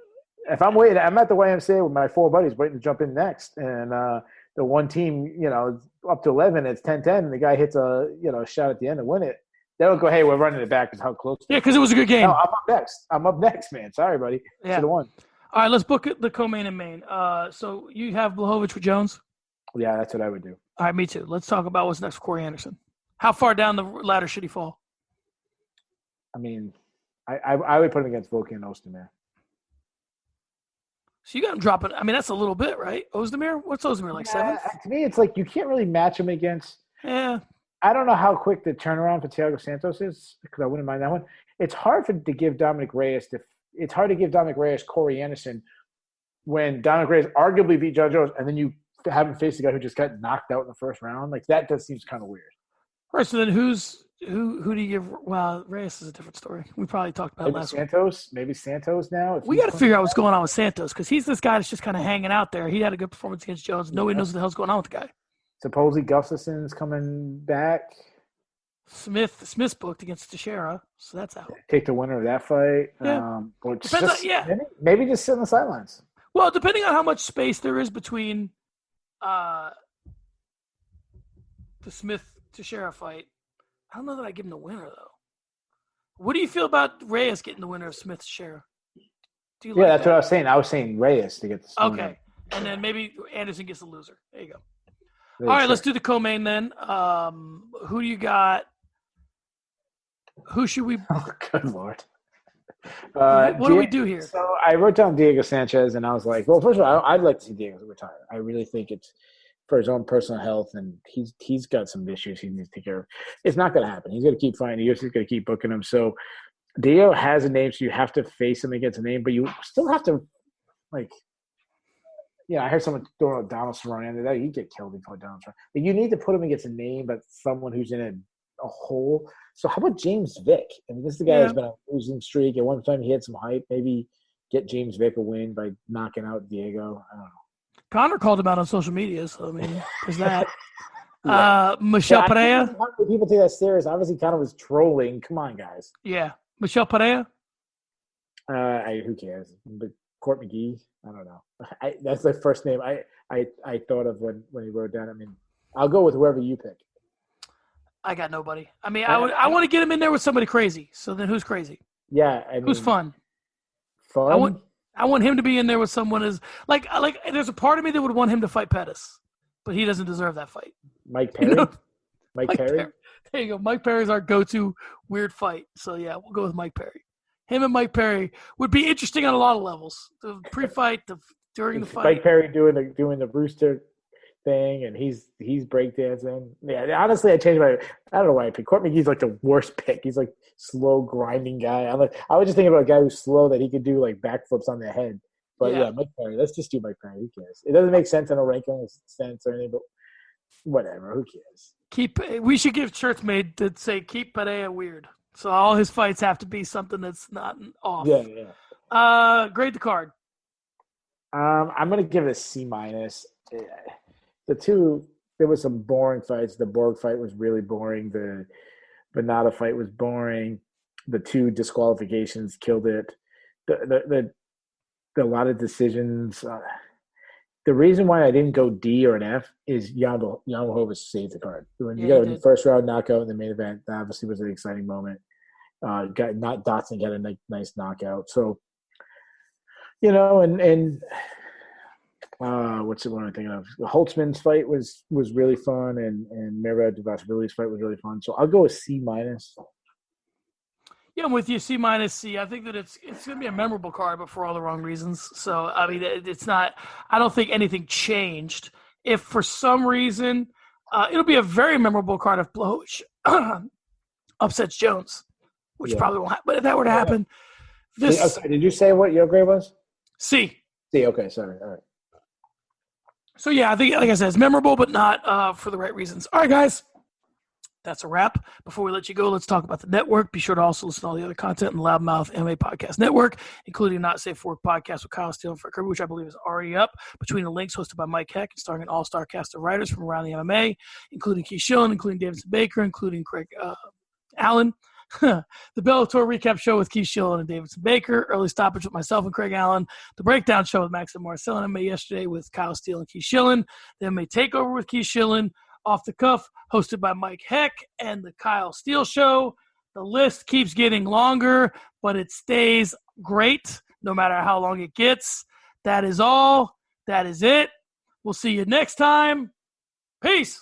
if I'm waiting, I'm at the YMCA with my 4 buddies waiting to jump in next. And the one team, up to 11, it's 10-10, and the guy hits a shot at the end to win it. They'll go, hey, we're running it back because how close. Yeah, because it was a good game. No, I'm up next, man. Sorry, buddy. Yeah. Should have won. All right, let's book the co-main and main. So you have Blachowicz with Jones? Yeah, that's what I would do. All right, me too. Let's talk about what's next for Corey Anderson. How far down the ladder should he fall? I mean, I would put him against Volkan Ozdemir. So you got him dropping. I mean, that's a little bit, right? Ozdemir? What's Ozdemir, like 7th? To me, it's like you can't really match him against. Yeah. I don't know how quick the turnaround for Thiago Santos is, because I wouldn't mind that one. It's hard to give Dominic Reyes Corey Anderson when Dominic Reyes arguably beat John Jones, and then you have him face the guy who just got knocked out in the first round. Like, that just seems kind of weird. All right, so then who do you give? Well, Reyes is a different story. We probably talked about last week. Maybe Santos now. We got to figure out what's going on with Santos, because he's this guy that's just kind of hanging out there. He had a good performance against Jones. Nobody knows what the hell's going on with the guy. Supposedly Gustafson's coming back. Smith's booked against Teixeira, so that's out. Take the winner of that fight. Yeah. Maybe just sit on the sidelines. Well, depending on how much space there is between the Smith-Teixeira fight, I don't know that I give him the winner, though. What do you feel about Reyes getting the winner of Smith-Teixeira? Do you Yeah, like that's that? what I was saying. I was saying Reyes to get the spoon. Okay. And then maybe Anderson gets the loser. There you go. Really, All right, sure. let's do the co-main then. Who do you got? Who should we? Oh, good Lord. What do we do here? So I wrote down Diego Sanchez, and I was like, well, first of all, I'd like to see Diego retire. I really think it's for his own personal health, and he's got some issues he needs to take care of. It's not going to happen. He's going to keep fighting. The UFC's going to keep booking him. So Diego has a name, so you have to face him against a name, but you still have to, like, yeah, I heard someone throwing out Donald Cerrone under that. He'd get killed before Donald Cerrone. But you need to put him against a name, but someone who's in a hole. So how about James Vick? I mean, this is the guy who's been on a losing streak. At one time, he had some hype. Maybe get James Vick a win by knocking out Diego. I don't know. Connor called him out on social media, so I mean, there's that. Yeah. Michelle Pereira. How many people take that serious? Obviously, Connor was trolling. Come on, guys. Yeah, Michelle Pereira. Who cares? But Court McGee. I don't know. That's the first name I thought of when he wrote down. I mean, I'll go with whoever you pick. I got nobody. I mean, I want to get him in there with somebody crazy. So then, who's crazy? Yeah, I mean, who's fun? Fun. I want him to be in there with someone as like. There's a part of me that would want him to fight Pettis, but he doesn't deserve that fight. Mike Perry. You know? Mike Perry. There you go. Mike Perry's our go-to weird fight. So yeah, we'll go with Mike Perry. Him and Mike Perry would be interesting on a lot of levels. The pre-fight, during the fight. Mike Perry doing the rooster thing, and he's breakdancing. Yeah, honestly, I changed my. I don't know why I picked Court McGee's like the worst pick. He's like slow grinding guy. I was just thinking about a guy who's slow that he could do like backflips on the head. But yeah, Mike Perry. Let's just do Mike Perry. Who cares? It doesn't make sense in a ranking sense or anything, but whatever. Who cares? We should give shirts made that say "Keep Pereira weird." So all his fights have to be something that's not off. Yeah. Grade the card. I'm gonna give it a C-. The two, there was some boring fights. The Borg fight was really boring. The Bernada fight was boring. The two disqualifications killed it. The a lot of decisions. The reason why I didn't go D or an F is Yamamoto saved the card. When you got a first round knockout in the main event, that obviously was an exciting moment. Dotson got a nice knockout. So, and what's the one I'm thinking of? Holtzman's fight was really fun, and Merab Dvalishvili's fight was really fun. So I'll go with C-. Yeah, I'm with you. C-, C. I think that it's going to be a memorable card, but for all the wrong reasons. So, I mean, it's not – I don't think anything changed. If for some reason it'll be a very memorable card if Blachowicz upsets Jones, which probably won't happen. But if that were to happen – Did you say what your grade was? C. C, okay, sorry. All right. So, yeah, I think, like I said, it's memorable, but not for the right reasons. All right, guys. That's a wrap. Before we let you go, let's talk about the network. Be sure to also listen to all the other content in the LoudMouth MMA Podcast Network, including Not Safe for Work podcast with Kyle Steele and Frank Kirby, which I believe is already up. Between the links, hosted by Mike Heck and starring an all-star cast of writers from around the MMA, including Keith Shillan, including Davidson Baker, including Craig Allen. The Bellator recap show with Keith Shillan and Davidson Baker. Early stoppage with myself and Craig Allen. The breakdown show with Max and Marcel and MMA yesterday with Kyle Steele and Keith Shillan. The MMA takeover with Keith Shillan. Off the Cuff, hosted by Mike Heck, and the Kyle Steele Show. The list keeps getting longer, but it stays great no matter how long it gets. That is all. That is it. We'll see you next time. Peace.